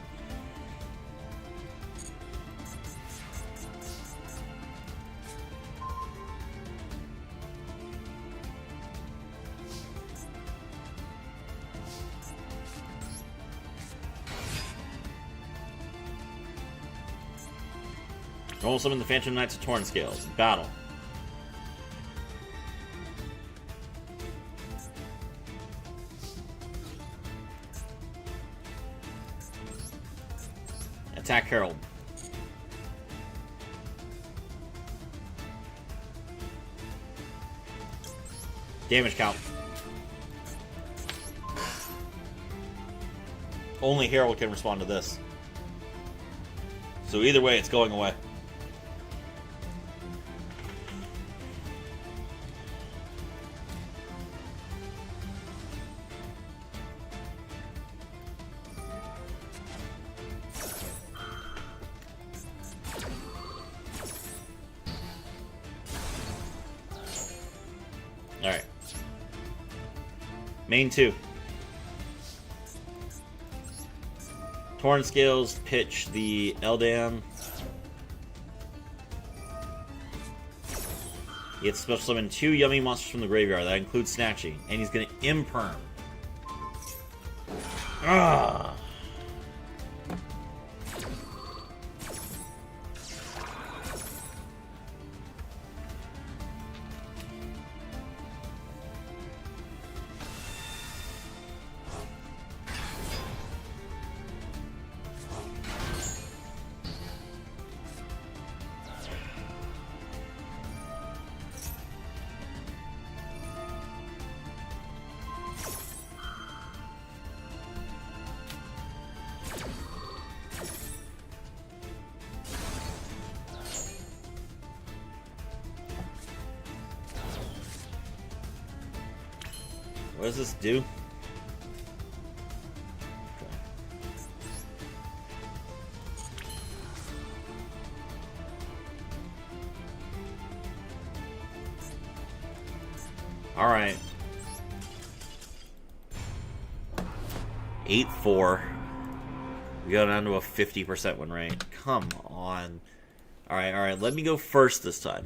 Normal summon the Phantom Knights of Torn Scales. Battle. Attack Herald. Damage count. Only Herald can respond to this. So either way, it's going away. Alright. Main 2. Torn Scales, pitch the Eldan. He gets special summon 2 yummy monsters from the graveyard. That includes Snatchy. And he's gonna Imperm. Ah. What does this do? Alright. 8-4. We got down to a 50% win rate. Come on. Alright, alright. Let me go first this time.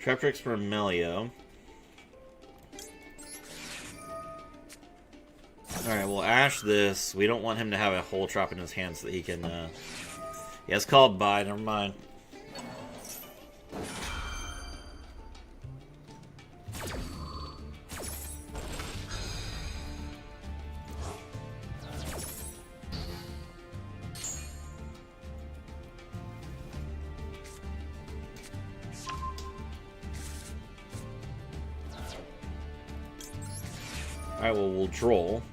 Traptrix for Melio. Alright, we'll Ash this. We don't want him to have a whole trap in his hand so that he can, Yeah, it's called Bye, never mind. Alright, well, we'll troll.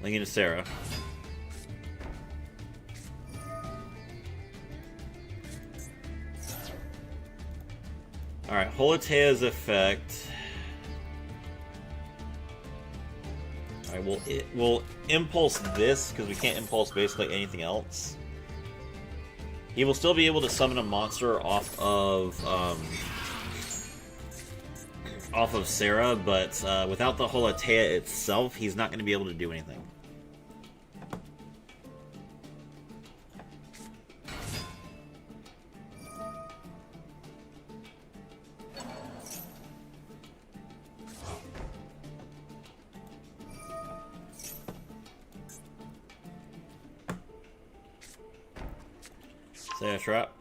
Linking to Sarah. Alright, Holotea's effect. Alright, we'll impulse this, because we can't impulse basically anything else. He will still be able to summon a monster off of Sarah, but without the Holotea itself, he's not going to be able to do anything. Say a trap.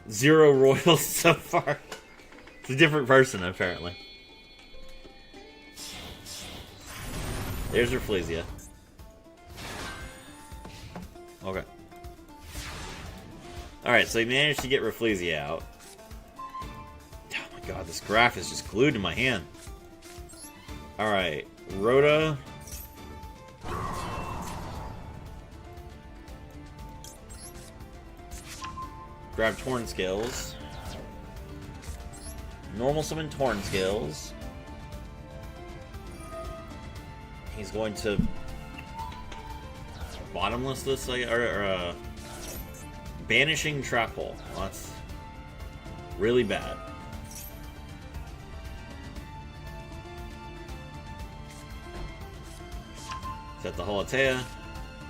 Zero royals so far. It's a different person, apparently. There's Rafflesia. Okay. Alright, so he managed to get Rafflesia out. Oh my God, this graph is just glued to my hand. Alright, Rhoda. Grab Torn Scales. Normal summon Torn Scales. He's going to bottomless this, or banishing Trap Hole. Well, that's really bad. Is that the Holotea?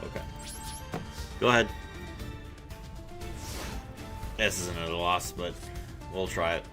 Okay. Go ahead. This isn't a loss, but we'll try it.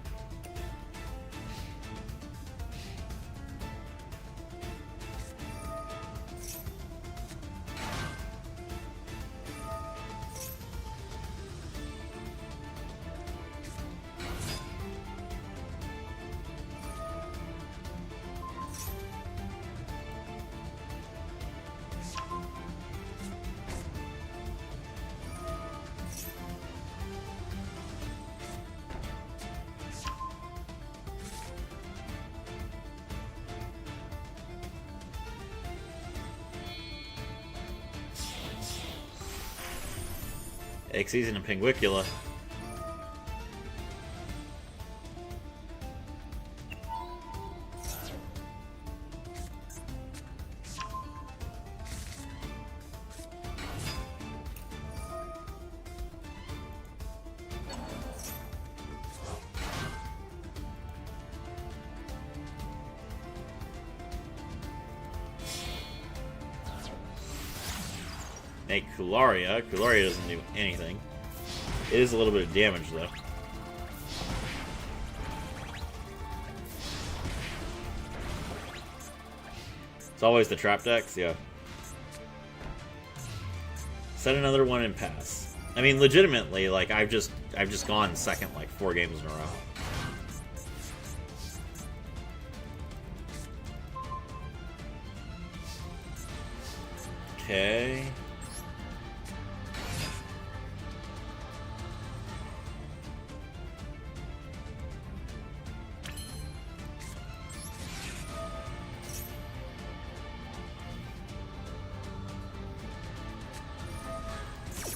Xyz and Pinguicula. Make Kularia. Kularia doesn't do anything. It is a little bit of damage, though. It's always the trap decks, yeah. Set another one and pass. I mean, legitimately, like I've just gone second like 4 games in a row. Okay.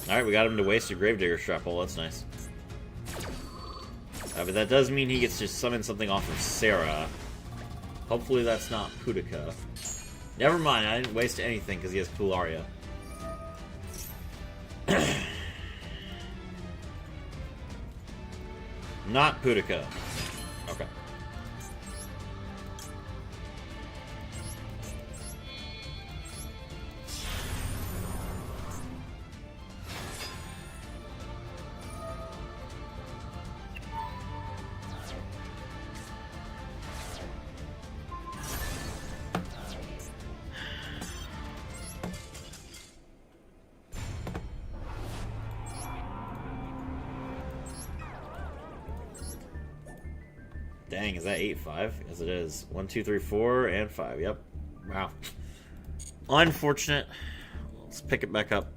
Alright, we got him to waste a Gravedigger Trap Hole. That's nice. But that does mean he gets to summon something off of Sarah. Hopefully that's not Pudica. Never mind, I didn't waste anything because he has Kularia. Not Pudica. Okay. Dang, is that 8-5? Yes, it is. 1, 2, 3, 4, and 5. Yep. Wow. Unfortunate. Let's pick it back up.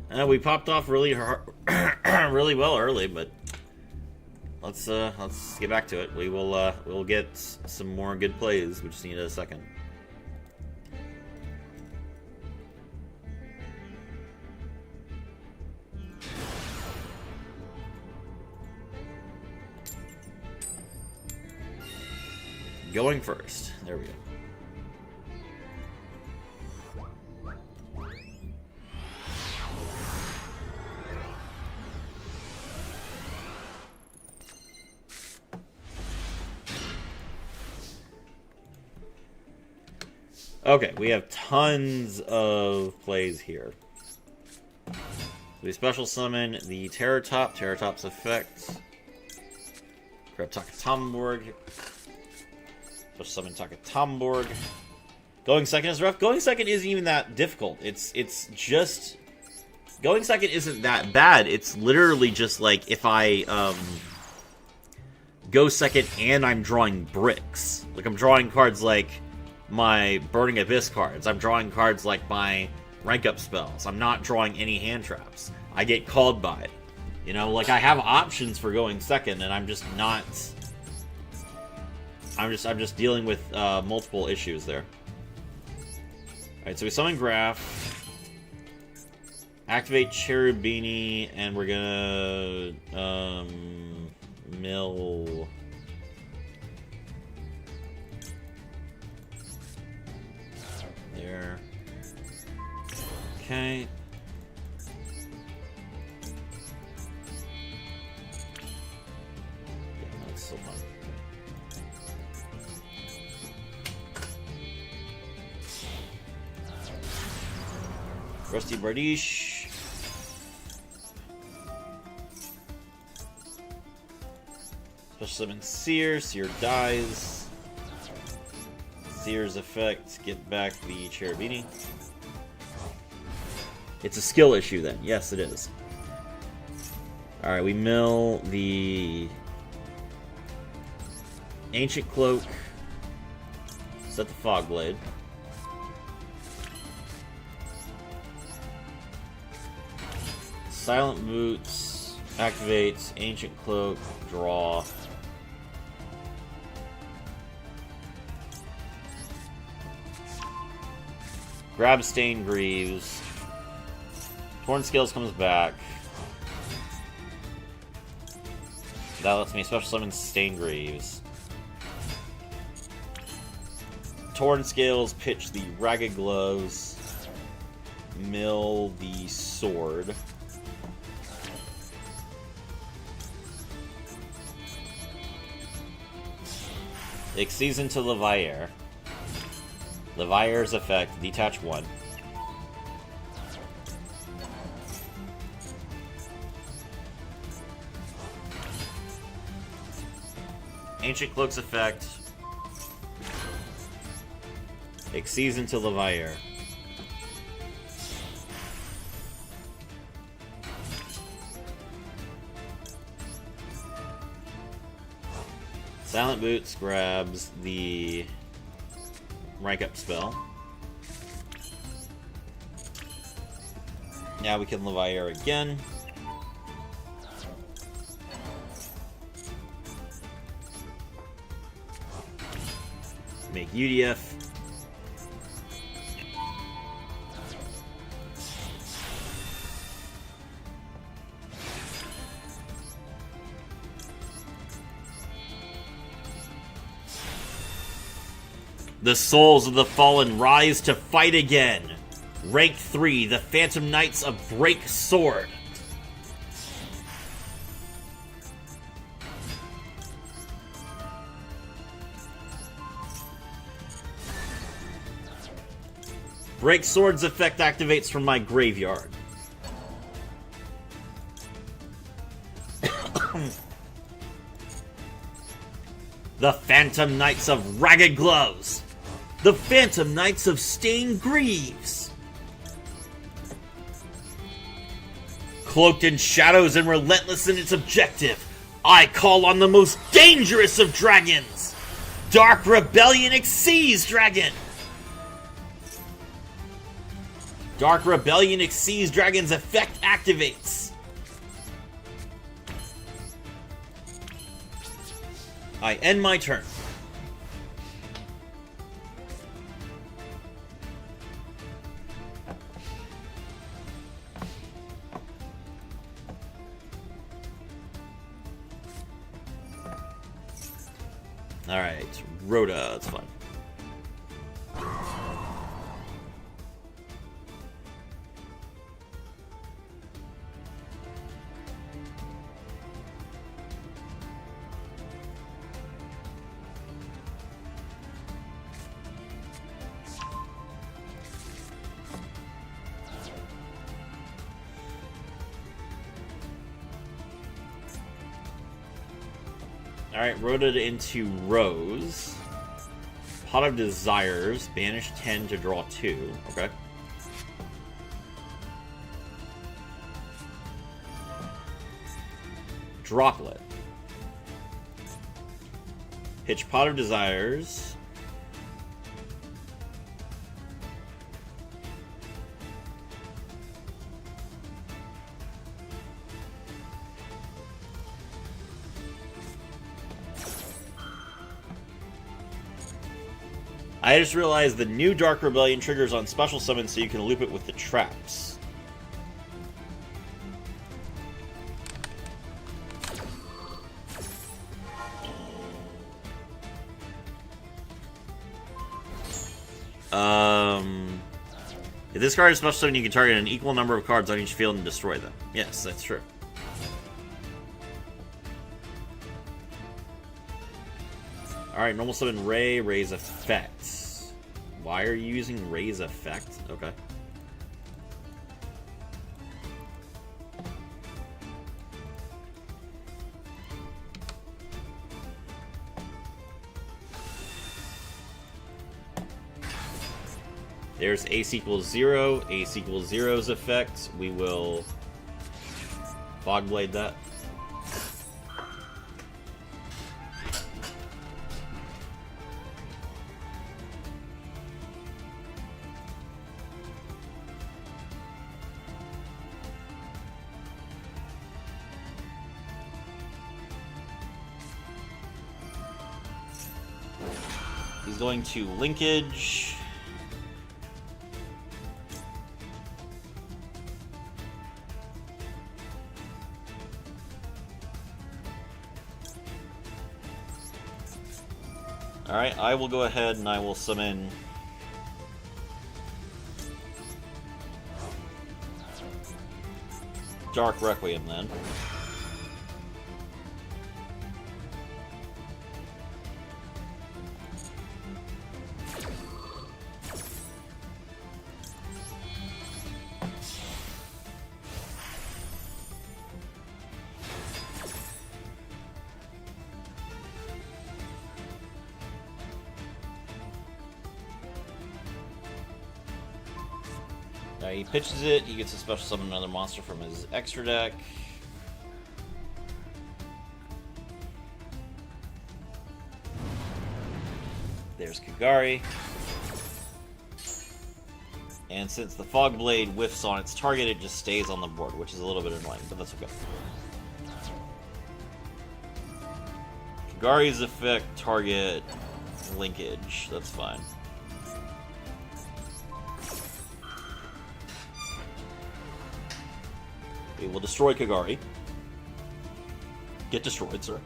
We popped off really hard, really well early, but let's get back to it. We'll get some more good plays. We just need a second. Going first. There we go. Okay, we have tons of plays here. So we special summon the Terratop, Terratop's effect. Grab Takatomborg. Summon Takatomborg. Going second is rough. Going second isn't even that difficult. It's just... Going second isn't that bad. It's literally just like if I go second and I'm drawing bricks. Like I'm drawing cards like my Burning Abyss cards. I'm drawing cards like my rank up spells. I'm not drawing any hand traps. I get called by it. You know, like, I have options for going second, and I'm just not... I'm just dealing with multiple issues there. Alright, so we summon Graph. Activate Cherubini, and we're gonna... mill... There. Okay. Yeah, that's so fun. Rusty Bardiche. Special summon Seer. Seer dies. Seer's effect. Get back the Cherubini. It's a skill issue then. Yes, it is. Alright, we mill the Ancient Cloak. Set the Fog Blade. Silent Boots. Activates Ancient Cloak. Draw. Grab Stain Greaves. Torn Scales comes back. That lets me special summon Stain Greaves. Torn Scales, pitch the Ragged Gloves. Mill the Sword. Exceeds into Levier. Levier's effect, detach 1. Ancient Cloak's effect, exceeds into Levier. Silent Boots grabs the rank up spell. Now we can Levier again. Make UDF. The souls of the fallen rise to fight again. Rank 3, the Phantom Knights of Break Sword. Break Sword's effect activates from my graveyard. The Phantom Knights of Ragged Gloves. The Phantom Knights of Stained Greaves. Cloaked in shadows and relentless in its objective, I call on the most dangerous of dragons. Dark Rebellion Xyz Dragon. Dark Rebellion Xyz Dragon's effect activates. I end my turn. Alright, Rhoda, that's fine. Alright, rotate into Rose. Pot of Desires. Banish 10 to draw 2. Okay. Droplet. Pitch Pot of Desires. I just realized the new Dark Rebellion triggers on special summon, so you can loop it with the traps. If this card is special summon, you can target an equal number of cards on each field and destroy them. Yes, that's true. Alright, normal summon Ray, Ray's effect. Why are you using Ray's effect? Okay. There's Ace equals 0, Ace equals 0's effect. We will Fogblade that. He's going to linkage. Alright, I will go ahead and I will summon Dark Requiem then. He pitches it, he gets to special summon another monster from his extra deck. There's Kagari. And since the Fogblade whiffs on its target, it just stays on the board, which is a little bit annoying, but that's okay. Kagari's effect, target, linkage, that's fine. We will destroy Kagari. Get destroyed, sir.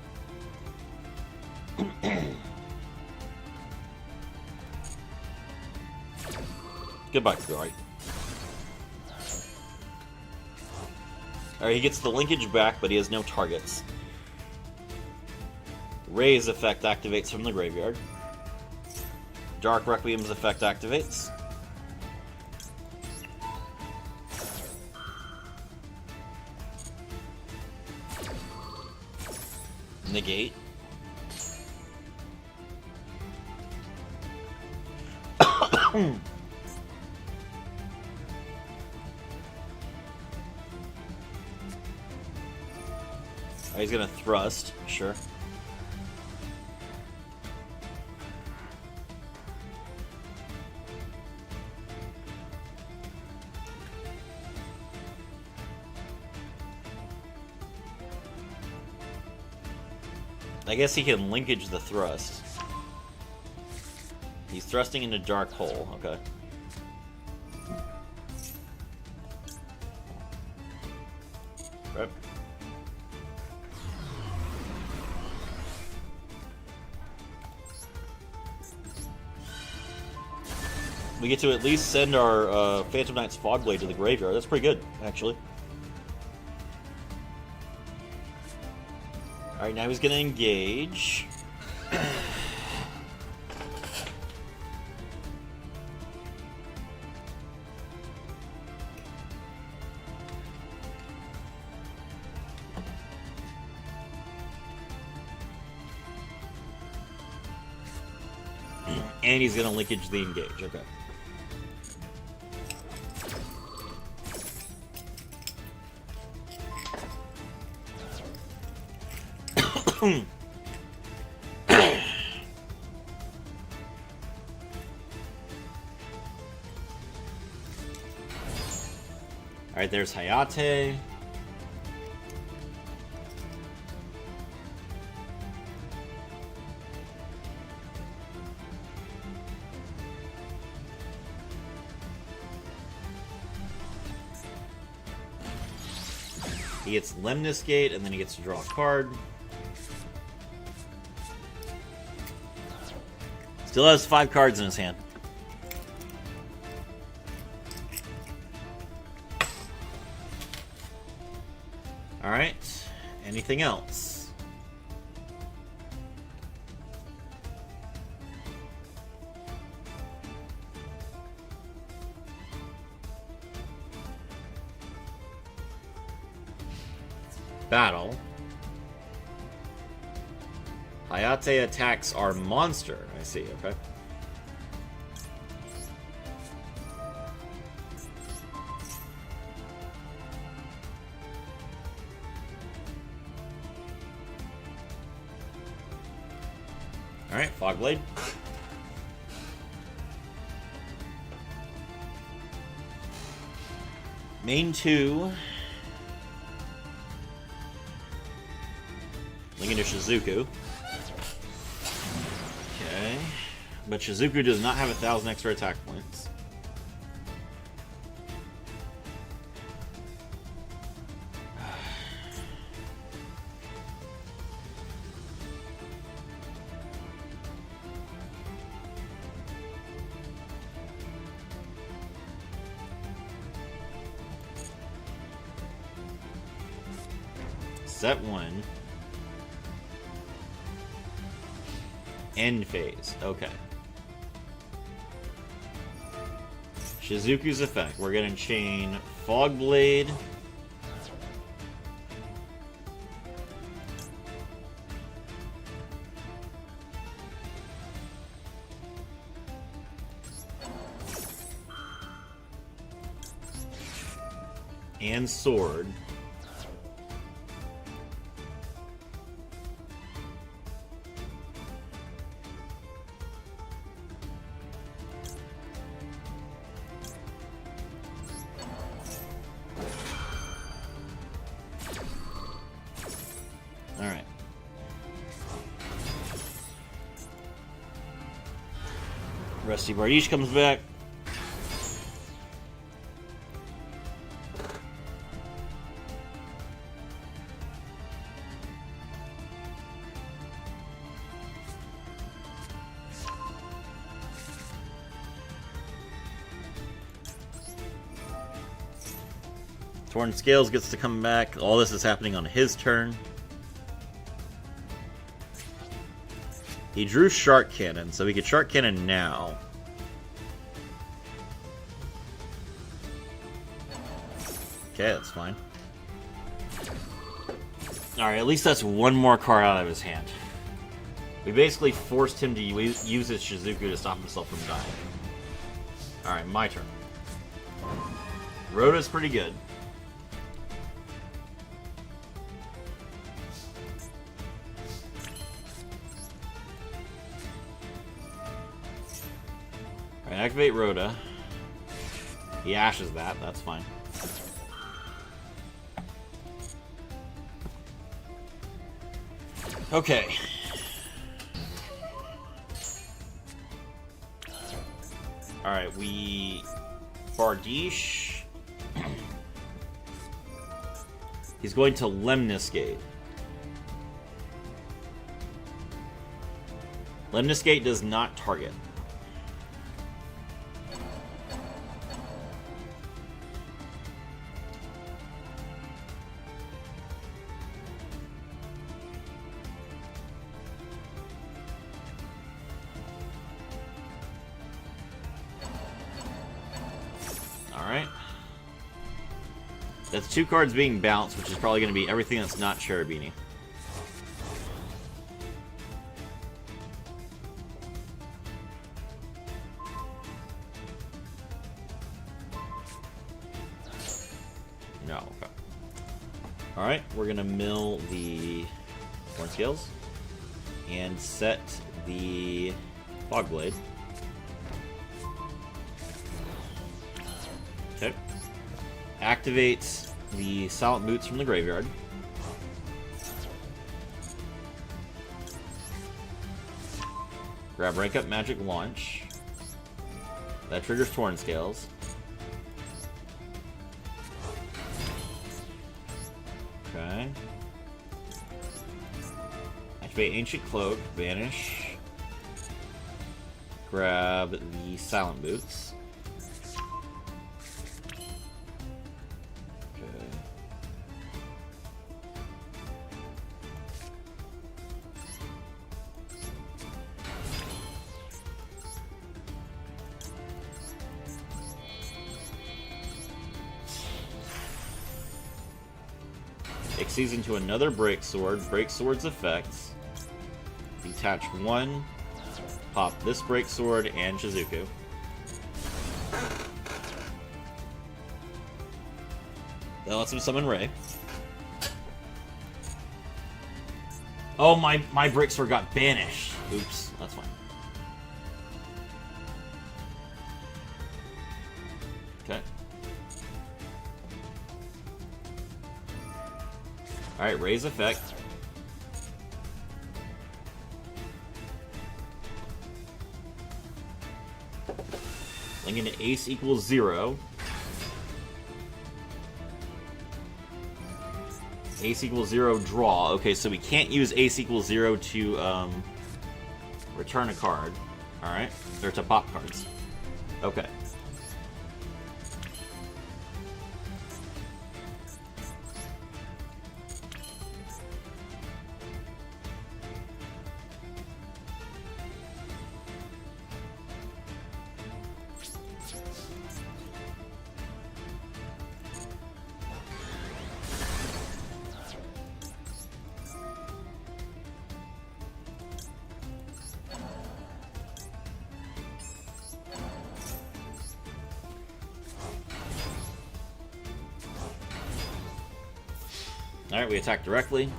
Goodbye, Kagari. Alright, he gets the linkage back, but he has no targets. Ray's effect activates from the graveyard. Dark Requiem's effect activates. Negate. He's gonna thrust, sure. I guess he can linkage the thrust. He's thrusting into Dark Hole, okay. Right. We get to at least send our Phantom Knight's Fogblade to the graveyard. That's pretty good, actually. Alright, now he's gonna engage. And he's gonna linkage the engage, okay. Alright, there's Hayate. He gets Lemniscate, and then he gets to draw a card. Still has 5 cards in his hand. Alright. Anything else? Battle. Hayate attacks our monster. I see, okay. Alright, Fogblade. Main 2. Link into Shizuku. Okay. But Shizuku does not have 1,000 extra attack points. Set 1. End phase. Okay. Shizuku's effect. We're gonna chain Fogblade. And Sword. Alright. Rusty Bardiche comes back. Torn Scales gets to come back. All this is happening on his turn. He drew Shark Cannon, so he could Shark Cannon now. Okay, that's fine. Alright, at least that's one more card out of his hand. We basically forced him to use his Shizuku to stop himself from dying. Alright, my turn. Rhoda's pretty good. Alright, activate Rhoda. He ashes that, that's fine. Okay. Alright, we... Bardiche. He's going to Lemniscate. Lemniscate does not target. Alright. That's 2 cards being bounced, which is probably going to be everything that's not Cherubini. No, okay. Alright, we're going to mill the Torn Scales and set the Fogblade. Okay. Activates the Silent Boots from the graveyard. Grab Rank Up Magic Launch. That triggers Torn Scales. Okay. Activate Ancient Cloak, Vanish. Grab the Silent Boots. Okay. Exceeds into another Break Sword. Break Sword's effects. Detach one. Pop this Break Sword and Shizuku. That lets him summon Ray. Oh, my Break Sword got banished. Oops, that's fine. Okay. Alright, Ray's effect. Link into Ace equals 0. Ace equals 0, draw. Okay, so we can't use Ace equals 0 to return a card. Alright, or to pop cards. Okay. Alright, we attack directly.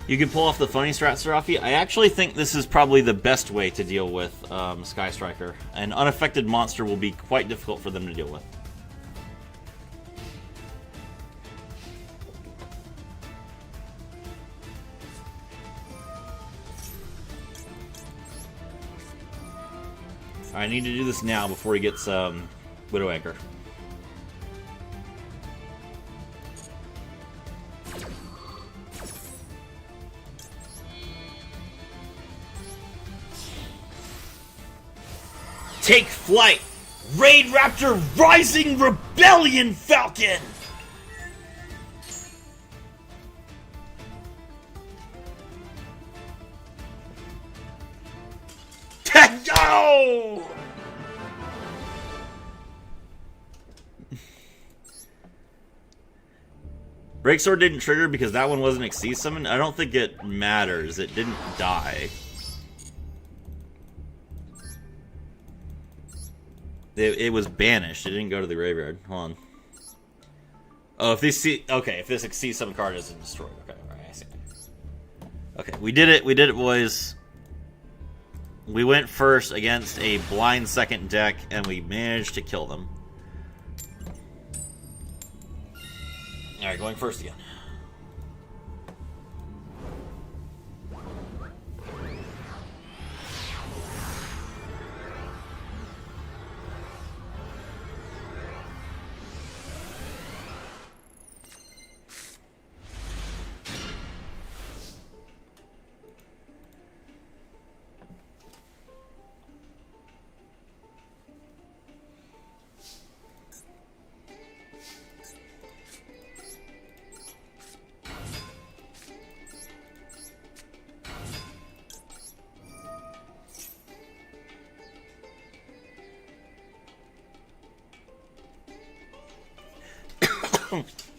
You can pull off the funny strat, Serafi. I actually think this is probably the best way to deal with Sky Striker. An unaffected monster will be quite difficult for them to deal with. I need to do this now before he gets Widow Anchor. Take flight! Raid Raptor Rising Rebellion Falcon! Go! Break Sword didn't trigger because that one wasn't Xyz Summon. I don't think it matters. It didn't die. It was banished. It didn't go to the graveyard. Hold on. Oh, if this Xyz Summon card isn't destroyed. Okay, alright, I see. Okay, we did it. We did it, boys. We went first against a blind second deck, and we managed to kill them. Alright, going first again.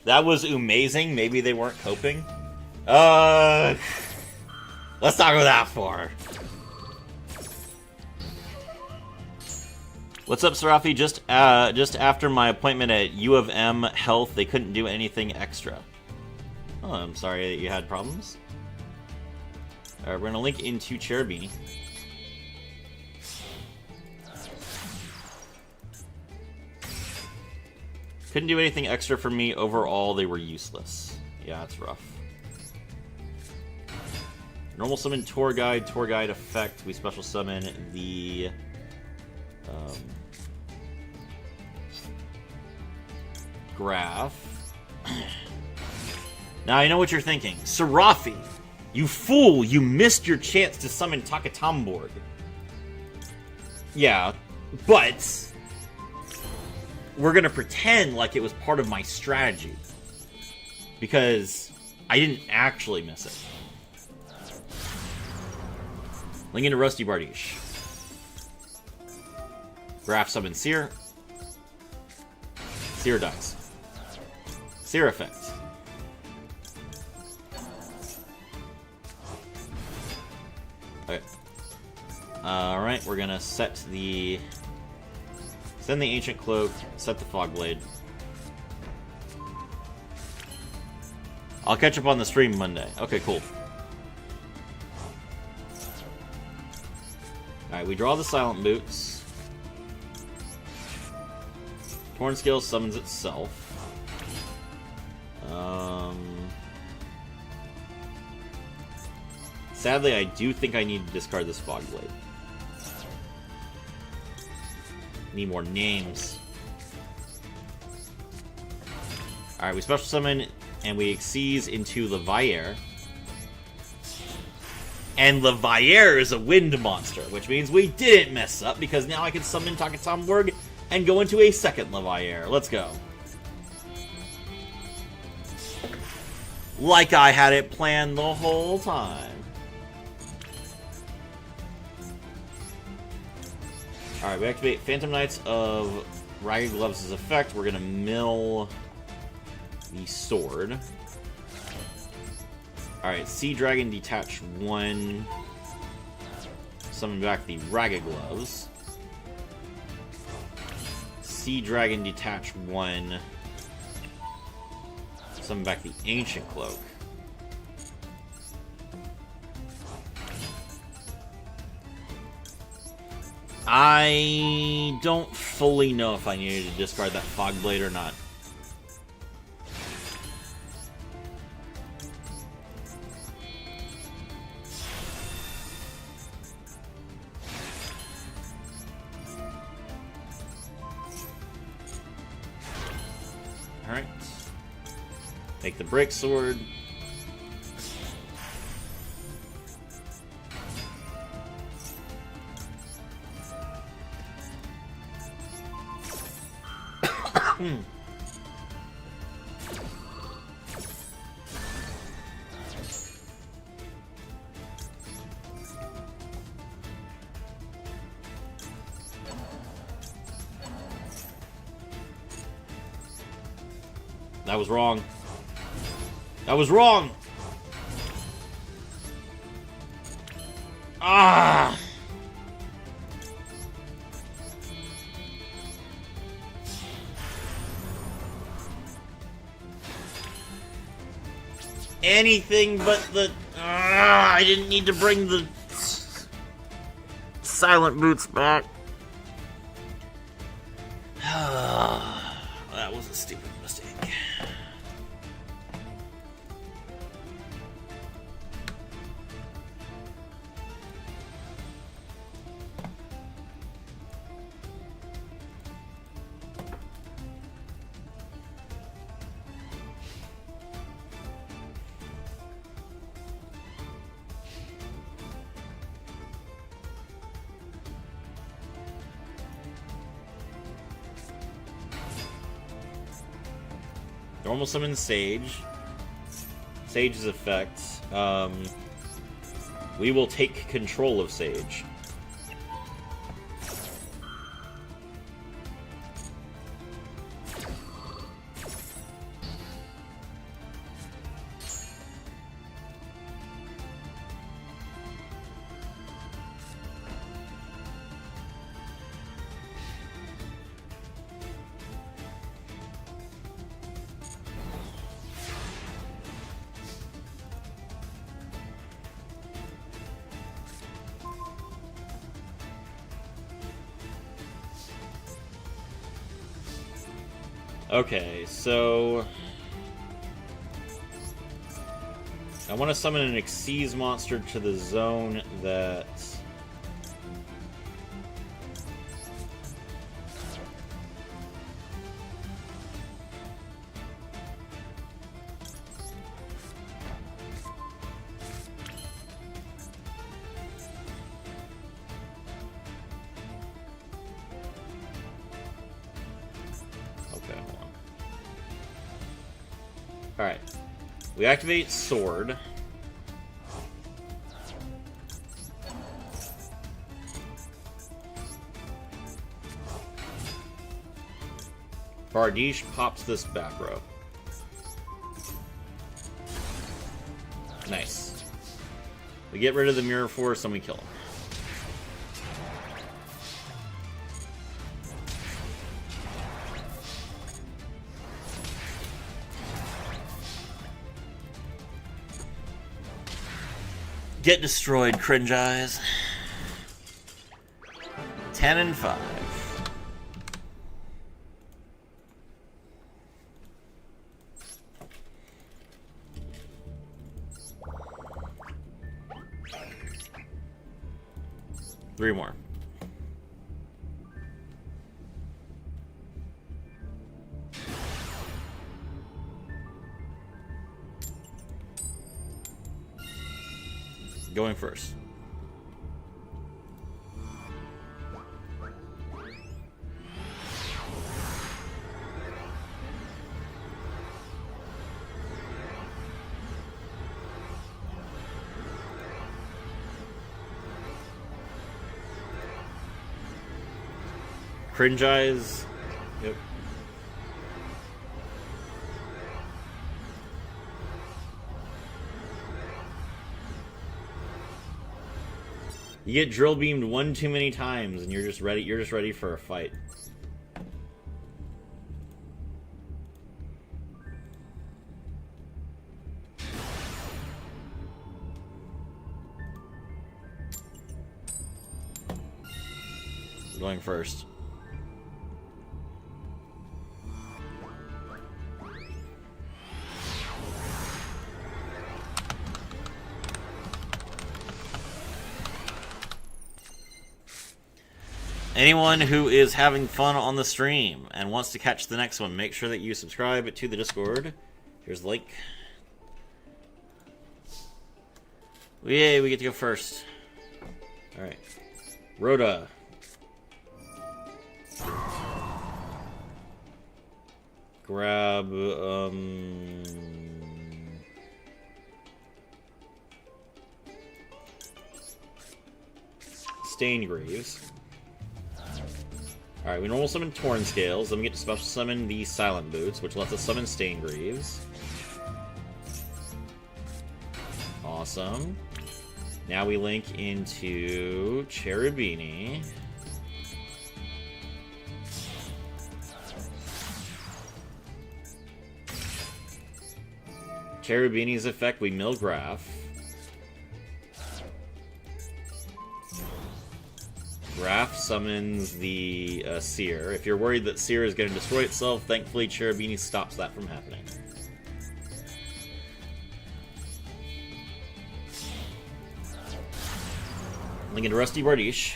That was amazing. Maybe they weren't coping. Let's not go that far. What's up, Serafi? Just after my appointment at U of M Health, they couldn't do anything extra. Oh, I'm sorry that you had problems. Alright, we're gonna link into Cherubini. Couldn't do anything extra for me. Overall, they were useless. Yeah, that's rough. Normal summon Tour Guide effect. We special summon the... Graph. Now I know what you're thinking. Serafi! You fool! You missed your chance to summon Takatamborg. Yeah, but... we're gonna pretend like it was part of my strategy. Because I didn't actually miss it. Link into Rusty Bardiche. Graph summon Seer. Seer dies. Seer effect. Okay. Alright, we're gonna set the... send the Ancient Cloak, set the Fog Blade. I'll catch up on the stream Monday. Okay, cool. Alright, we draw the Silent Boots. Torn Scale summons itself. Sadly, I do think I need to discard this Fog Blade. Need more names. Alright, we special summon and we Xyz into Levier. And Levier is a wind monster, which means we didn't mess up because now I can summon Takatamborg and go into a second Levier. Let's go. Like I had it planned the whole time. Alright, we activate Phantom Knights of Ragged Gloves' effect. We're gonna mill the sword. Alright, Sea Dragon detach 1. Summon back the Ragged Gloves. Sea Dragon detach 1. Summon back the Ancient Cloak. I don't fully know if I needed to discard that Fog Blade or not. Alright. Take the Break Sword. That was wrong. That was wrong! Ah! Anything but the... I didn't need to bring the Silent Boots back. That was a stupid mistake. Normal summon Sage. Sage's effect. We will take control of Sage. Okay, so I want to summon an Xyz monster to the zone that... Okay, hold on. Alright. We activate Sword. Bardiche pops this back row. Nice. We get rid of the Mirror Force and we kill him. Get destroyed, cringe eyes. 10 and 5. Three more. Going first. Cringe eyes. Yep. You get drill beamed one too many times, and you're just ready. You're just ready for a fight. Going first. Anyone who is having fun on the stream and wants to catch the next one, make sure that you subscribe to the Discord. Here's the link. Yay, we get to go first. Alright. Rhoda. Grab, Staingraves. Alright, we normal summon Torn Scales, then we get to special summon the Silent Boots, which lets us summon Staingraves. Awesome. Now we link into Cherubini. Cherubini's effect, we mill Graph. Graph summons the Seer. If you're worried that Seer is going to destroy itself, thankfully Cherubini stops that from happening. Link into Rusty Bardiche.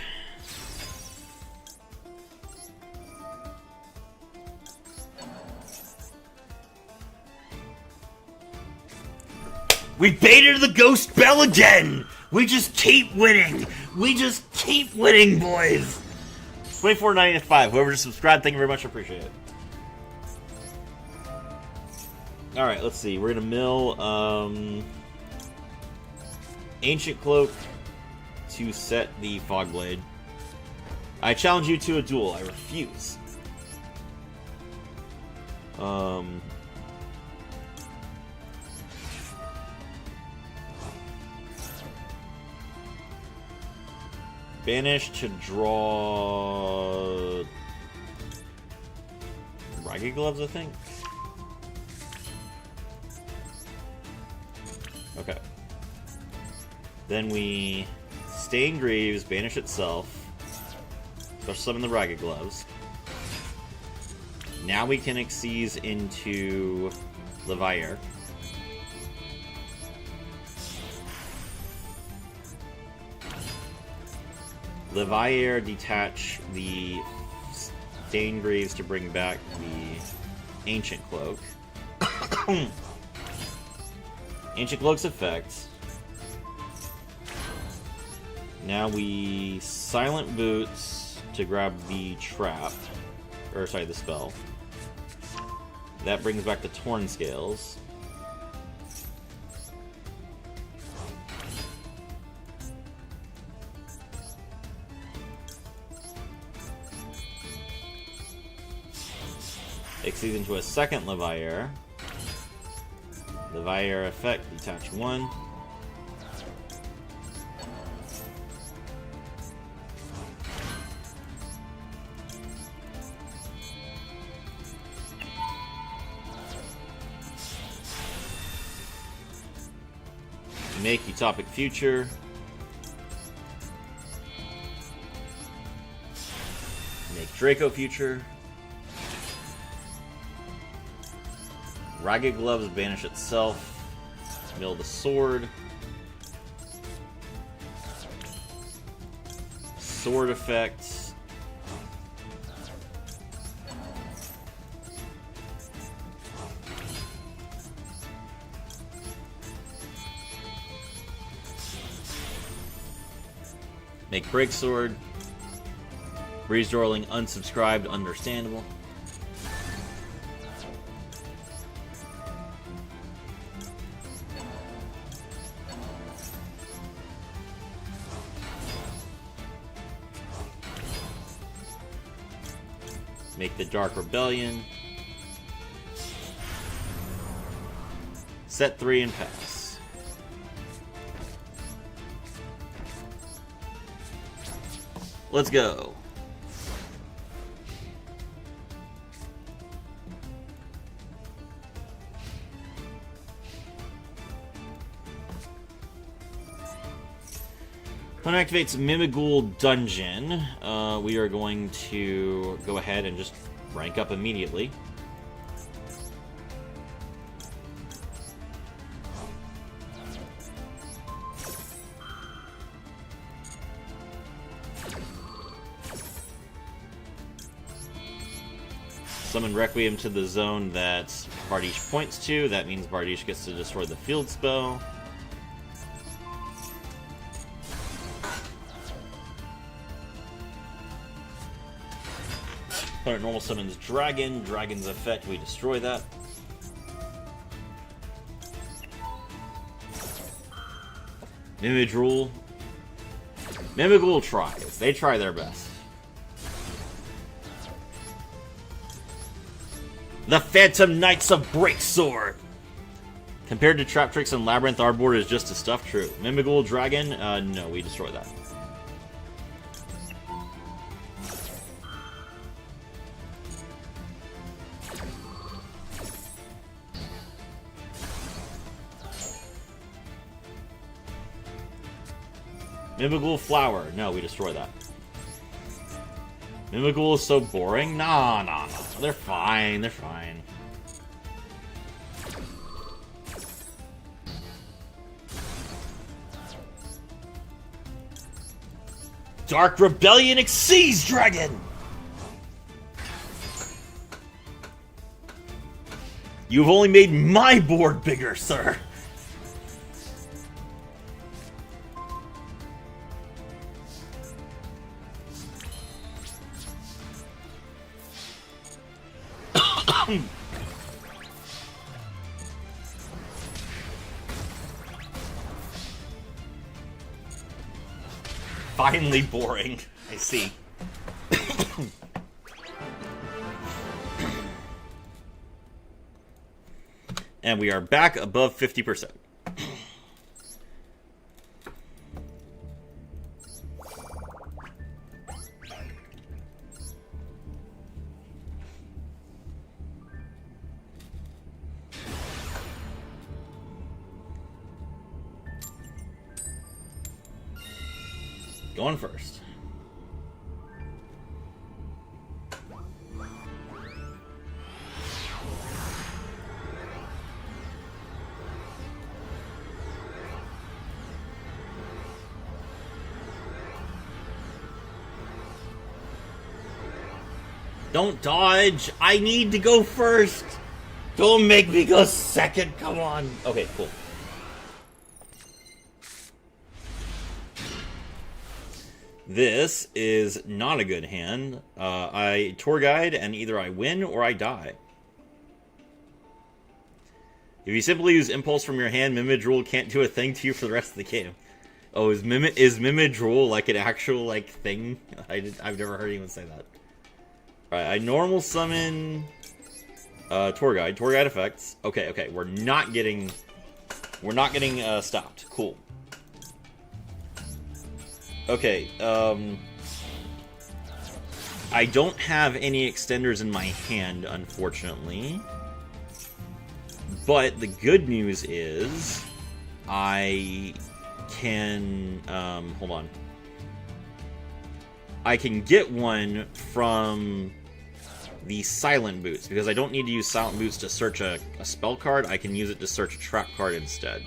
We baited the Ghost Bell again! We just keep winning! We just keep winning, boys! $24.95. Whoever just subscribed, thank you very much. I appreciate it. Alright, let's see. We're gonna mill Ancient Cloak to set the Fogblade. I challenge you to a duel. I refuse. Banish to draw Ragged Gloves, I think. Okay. Then we Staingraves, banish itself. Special summon the Ragged Gloves. Now we can Xyz into Levier. Levier, detach the Staingraves to bring back the Ancient Cloak. Ancient Cloak's effects. Now we Silent Boots to grab the trap. Or, sorry, the spell. That brings back the Torn Scales. Xyz into a second Levier. Levier effect, detach 1. Make Utopic Future. Make Draco Future. Ragged Gloves banish itself. Mill the sword. Sword effects. Make Breaksword. Breeze Dorling unsubscribed, understandable. Make the Dark Rebellion. Set 3 and pass. Let's go. When it activates Mimighoul Dungeon, we are going to go ahead and just rank up immediately. Summon Requiem to the zone that Bardiche points to. That means Bardiche gets to destroy the field spell. Opponent normal summons Dragon. Dragon's effect, we destroy that. Mimighoul. Mimighoul tries. They try their best. The Phantom Knights of Breaksword. Compared to Trap Tricks and Labyrinth, our board is just a stuff. True. Mimighoul Dragon. No, we destroy that. Mimighoul Flower. No, we destroy that. Mimighoul is so boring. Nah. They're fine. They're fine. Dark Rebellion Xyz Dragon! You've only made my board bigger, sir. Finally boring. I see. And we are back above 50%. Going first. Don't dodge! I need to go first! Don't make me go second, come on! Okay, cool. This is not a good hand. I tour guide, and either I win or I die. If you simply use Impulse from your hand, Mimidrool can't do a thing to you for the rest of the game. Oh, is Mimidrool like an actual, like, thing? I've never heard anyone say that. Alright, I normal summon tour guide effects. Okay, we're not getting stopped. Cool. Okay, I don't have any extenders in my hand, unfortunately. But the good news is I can hold on. I can get one from the Silent Boots, because I don't need to use Silent Boots to search a spell card. I can use it to search a trap card instead.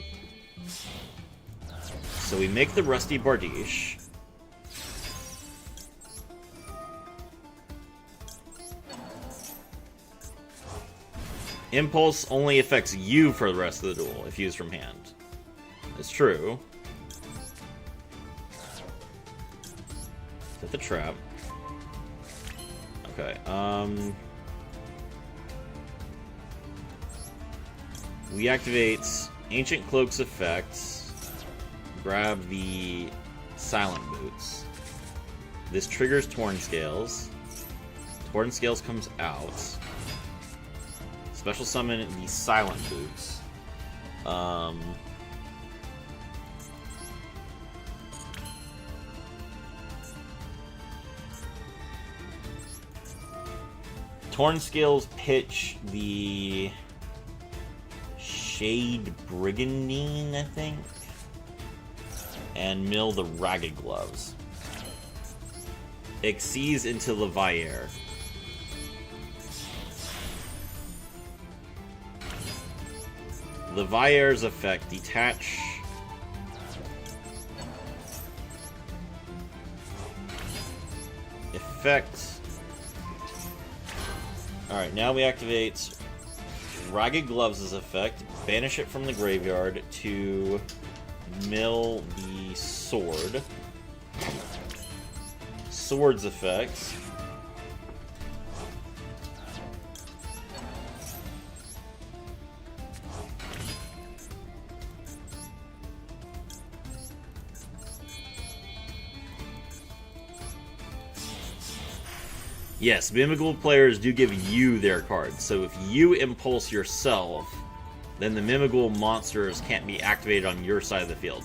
So we make the Rusty Bardiche. Impulse only affects you for the rest of the duel if used from hand. It's true. Set the trap. Okay, we activate Ancient Cloak's effects. Grab the Silent Boots. This triggers Torn Scales. Torn Scales comes out. Special summon the Silent Boots. Torn Scales pitch the Shade Brigandine, I think, and mill the Ragged Gloves. Exceeds into Leviair. Leviair's effect, detach. Effect. Alright, now we activate Ragged Gloves' effect, banish it from the graveyard to mill the sword. Sword's effect. Yes, Mimigold players do give you their cards, so if you impulse yourself, then the Mimigold monsters can't be activated on your side of the field.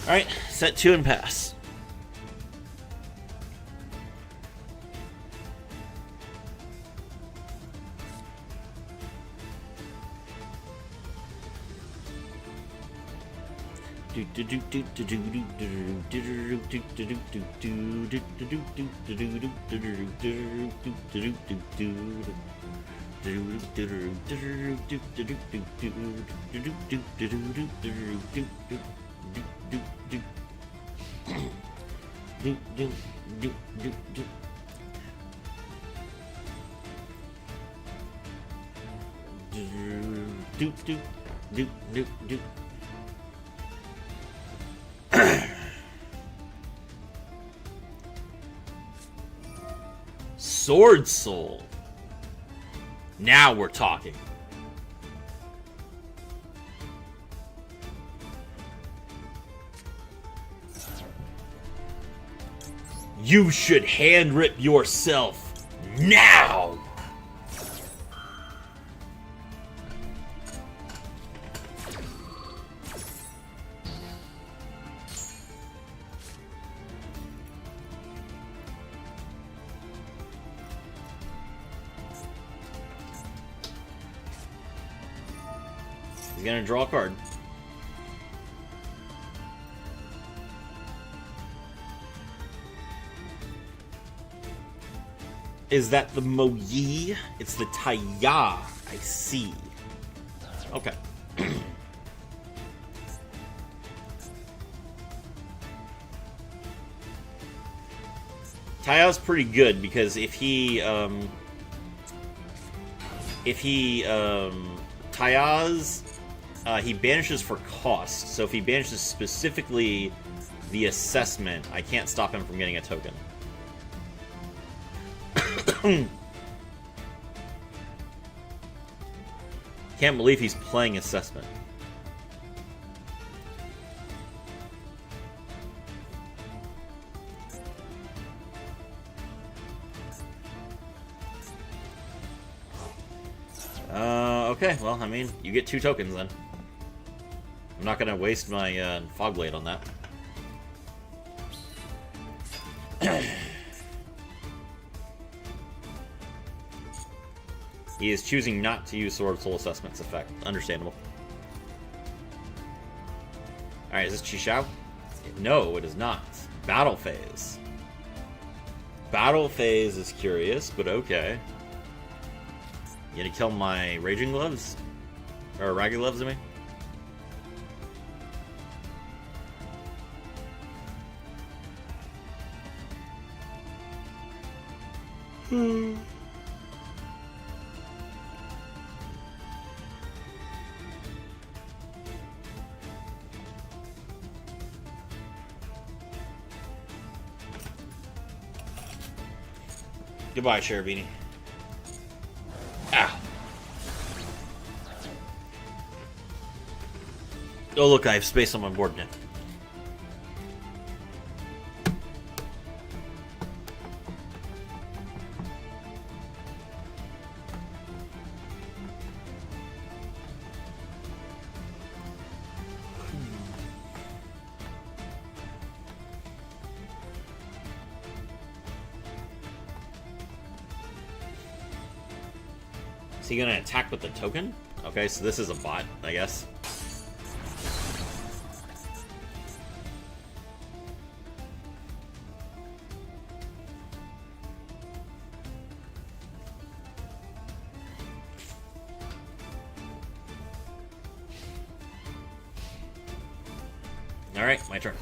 Alright, set 2 and pass. Sword Soul. Now we're talking. You should hand rip yourself now. He's gonna draw a card. Is that the Moyi? It's the Taya. I see. Okay. Taya's pretty good because if he Tayas, he banishes for cost. So if he banishes specifically the assessment, I can't stop him from getting a token. Can't believe he's playing assessment. Okay, well, I mean, you get 2 tokens then. I'm not gonna waste my Fog Blade on that. He is choosing not to use Sword of Soul Assessment's effect. Understandable. Alright, is this Chixiao? No, it is not. Battle Phase. Battle Phase is curious, but okay. You gonna kill my Raging Gloves? Or Ragged Gloves, I mean? Goodbye, Cherubini. Ow. Oh, look, I have space on my board now. Is he gonna attack with the token? Okay, so this is a bot, I guess. Alright, my turn.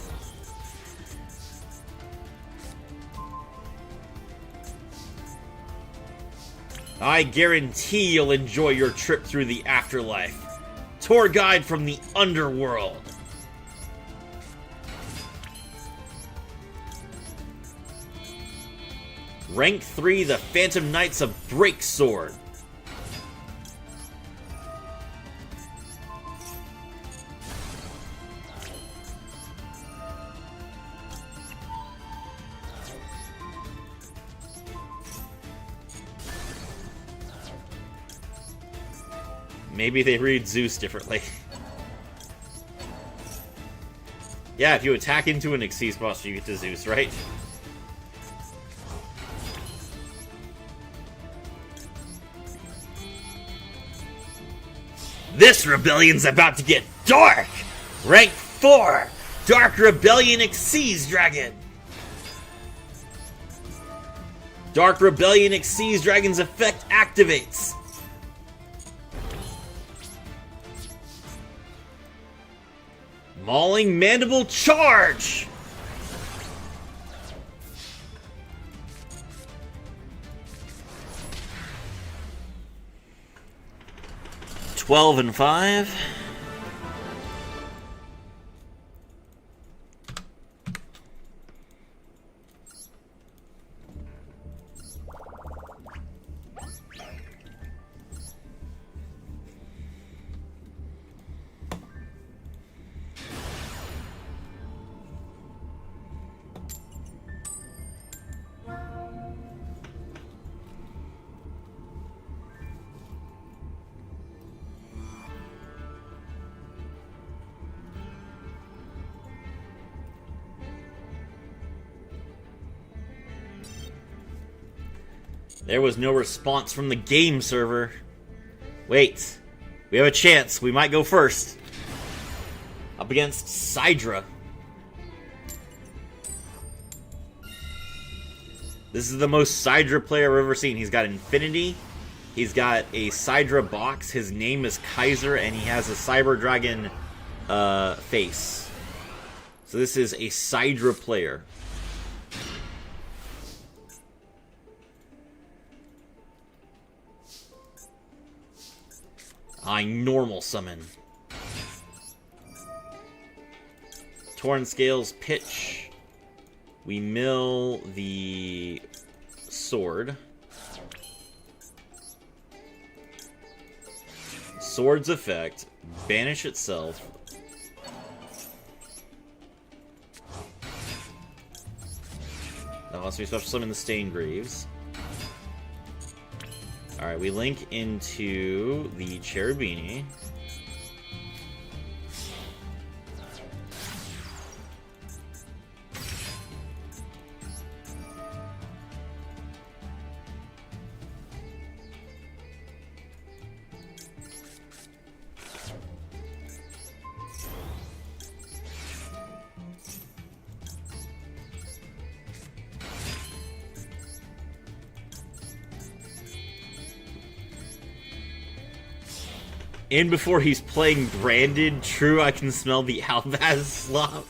I guarantee you'll enjoy your trip through the afterlife. Tour guide from the underworld. Rank 3, the Phantom Knights of Breaksword. Maybe they read Zeus differently. Yeah, if you attack into an Xyz boss, you get to Zeus, right? This rebellion's about to get dark! Rank 4! Dark Rebellion Xyz Dragon! Dark Rebellion Xyz Dragon's effect activates! Mauling Mandible Charge! $12 and $5. There was no response from the game server. Wait. We have a chance. We might go first. Up against Sidra. This is the most Sidra player I've ever seen. He's got Infinity. He's got a Sidra box. His name is Kaiser, and he has a Cyber Dragon face. So this is a Sidra player. I normal summon. Torn Scales pitch. We mill the sword. Sword's effect. Banish itself. That lets me special summon the Staingreaves. Alright, we link into the Cherubini. And before he's playing branded, true, I can smell the Albaz slop.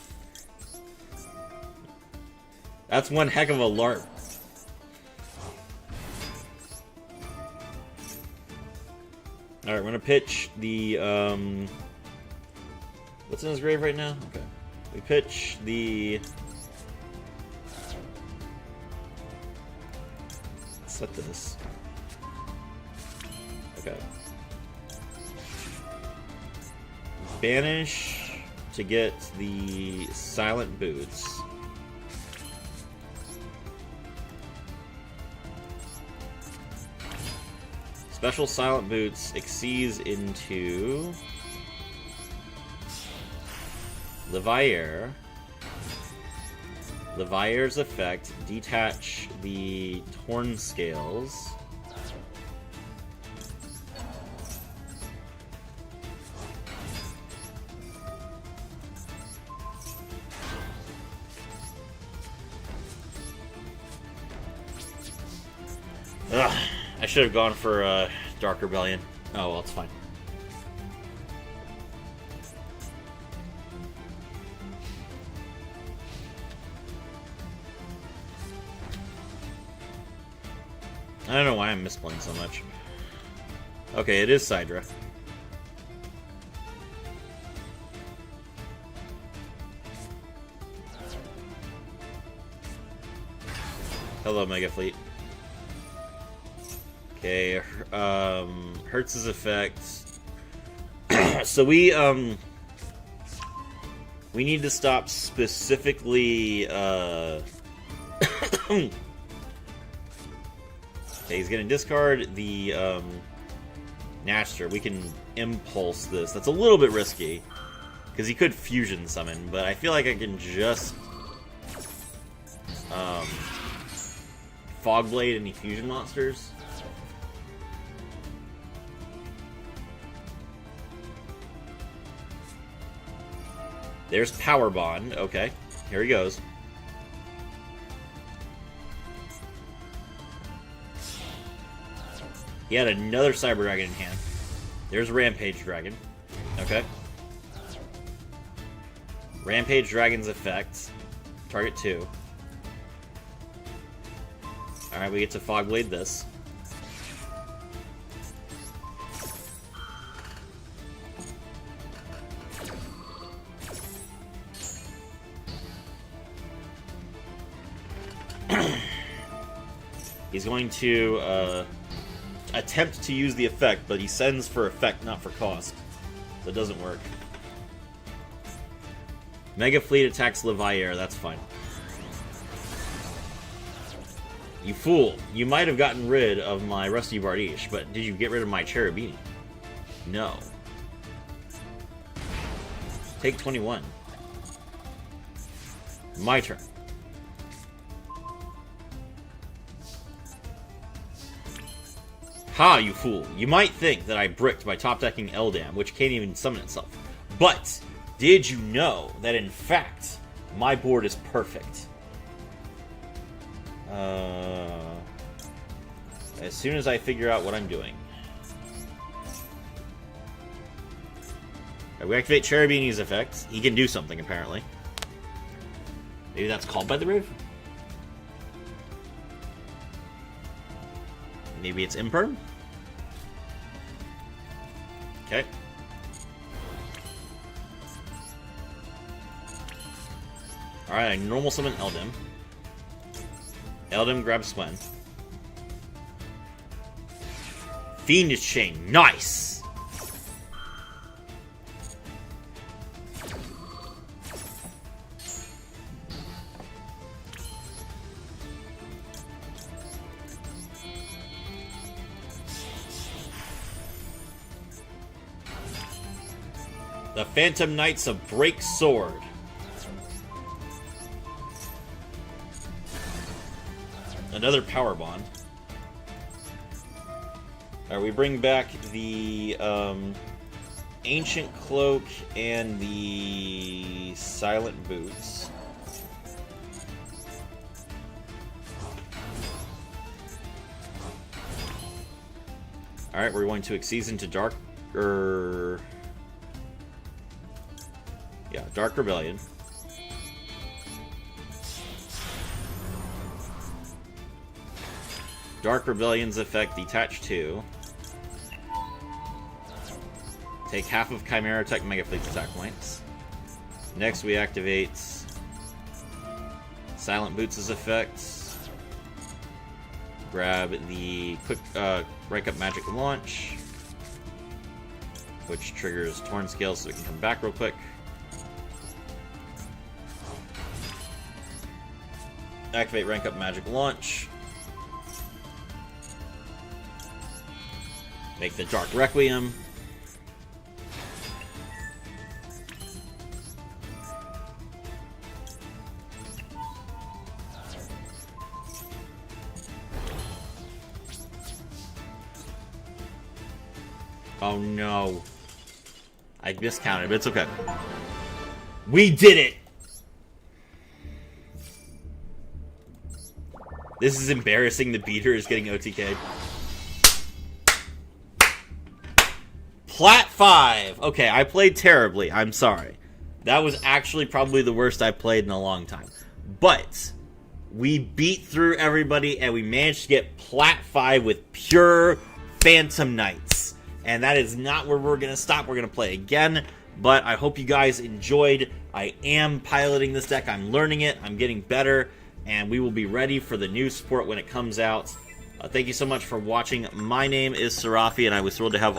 That's one heck of a LARP. Alright, we're gonna pitch the, what's in his grave right now? Okay. We pitch the... Set this. Okay. Banish to get the Silent Boots. Special Silent Boots exceeds into Levier. Levier's effect, detach the Torn Scales. Ugh, I should have gone for Dark Rebellion. Oh well, it's fine. I don't know why I'm misplaying so much. Okay, it is Sidra. Hello, Mega Fleet. Okay, Hertz's effect. So we need to stop specifically, Okay, he's gonna discard the, Naster. We can impulse this. That's a little bit risky, because he could fusion summon, but I feel like I can just, Fogblade any fusion monsters. There's Power Bond. Okay, here he goes. He had another Cyber Dragon in hand. There's Rampage Dragon. Okay. Rampage Dragon's effect. Target 2. Alright, we get to Fogblade this. He's going to attempt to use the effect, but he sends for effect, not for cost. So it doesn't work. Mega Fleet attacks Levier, that's fine. You fool. You might have gotten rid of my Rusty Bardiche, but did you get rid of my Cherubini? No. Take 21. My turn. Ha, you fool. You might think that I bricked by top-decking Eldam, which can't even summon itself. But, did you know that in fact, my board is perfect? As soon as I figure out what I'm doing. Right, we activate Cherubini's effect. He can do something, apparently. Maybe that's called by the Riv? Maybe it's Imperm? Okay. Alright, I normal summon Eldam. Eldam grabs Swen. Fiendish Chain, nice! The Phantom Knights of Break Sword. Another Power Bond. Alright, we bring back the Ancient Cloak and the Silent Boots. Alright, we're going to Exceed into Dark... Yeah, Dark Rebellion. Dark Rebellion's effect, detach 2. Take half of Chimera Tech Mega Fleet's attack points. Next, we activate Silent Boots' effect. Grab the quick rank up magic launch, which triggers Torn Scale so we can come back real quick. Activate rank up magic launch. Make the Dark Requiem. Oh no. I miscounted, but it's okay. We did it! This is embarrassing. The beater is getting OTK'd. Plat 5! Okay, I played terribly. I'm sorry. That was actually probably the worst I've played in a long time. But we beat through everybody and we managed to get Plat 5 with pure Phantom Knights. And that is not where we're going to stop. We're going to play again. But I hope you guys enjoyed. I am piloting this deck. I'm learning it. I'm getting better. And we will be ready for the new support when it comes out. Thank you so much for watching. My name is Serafi, and I was thrilled to have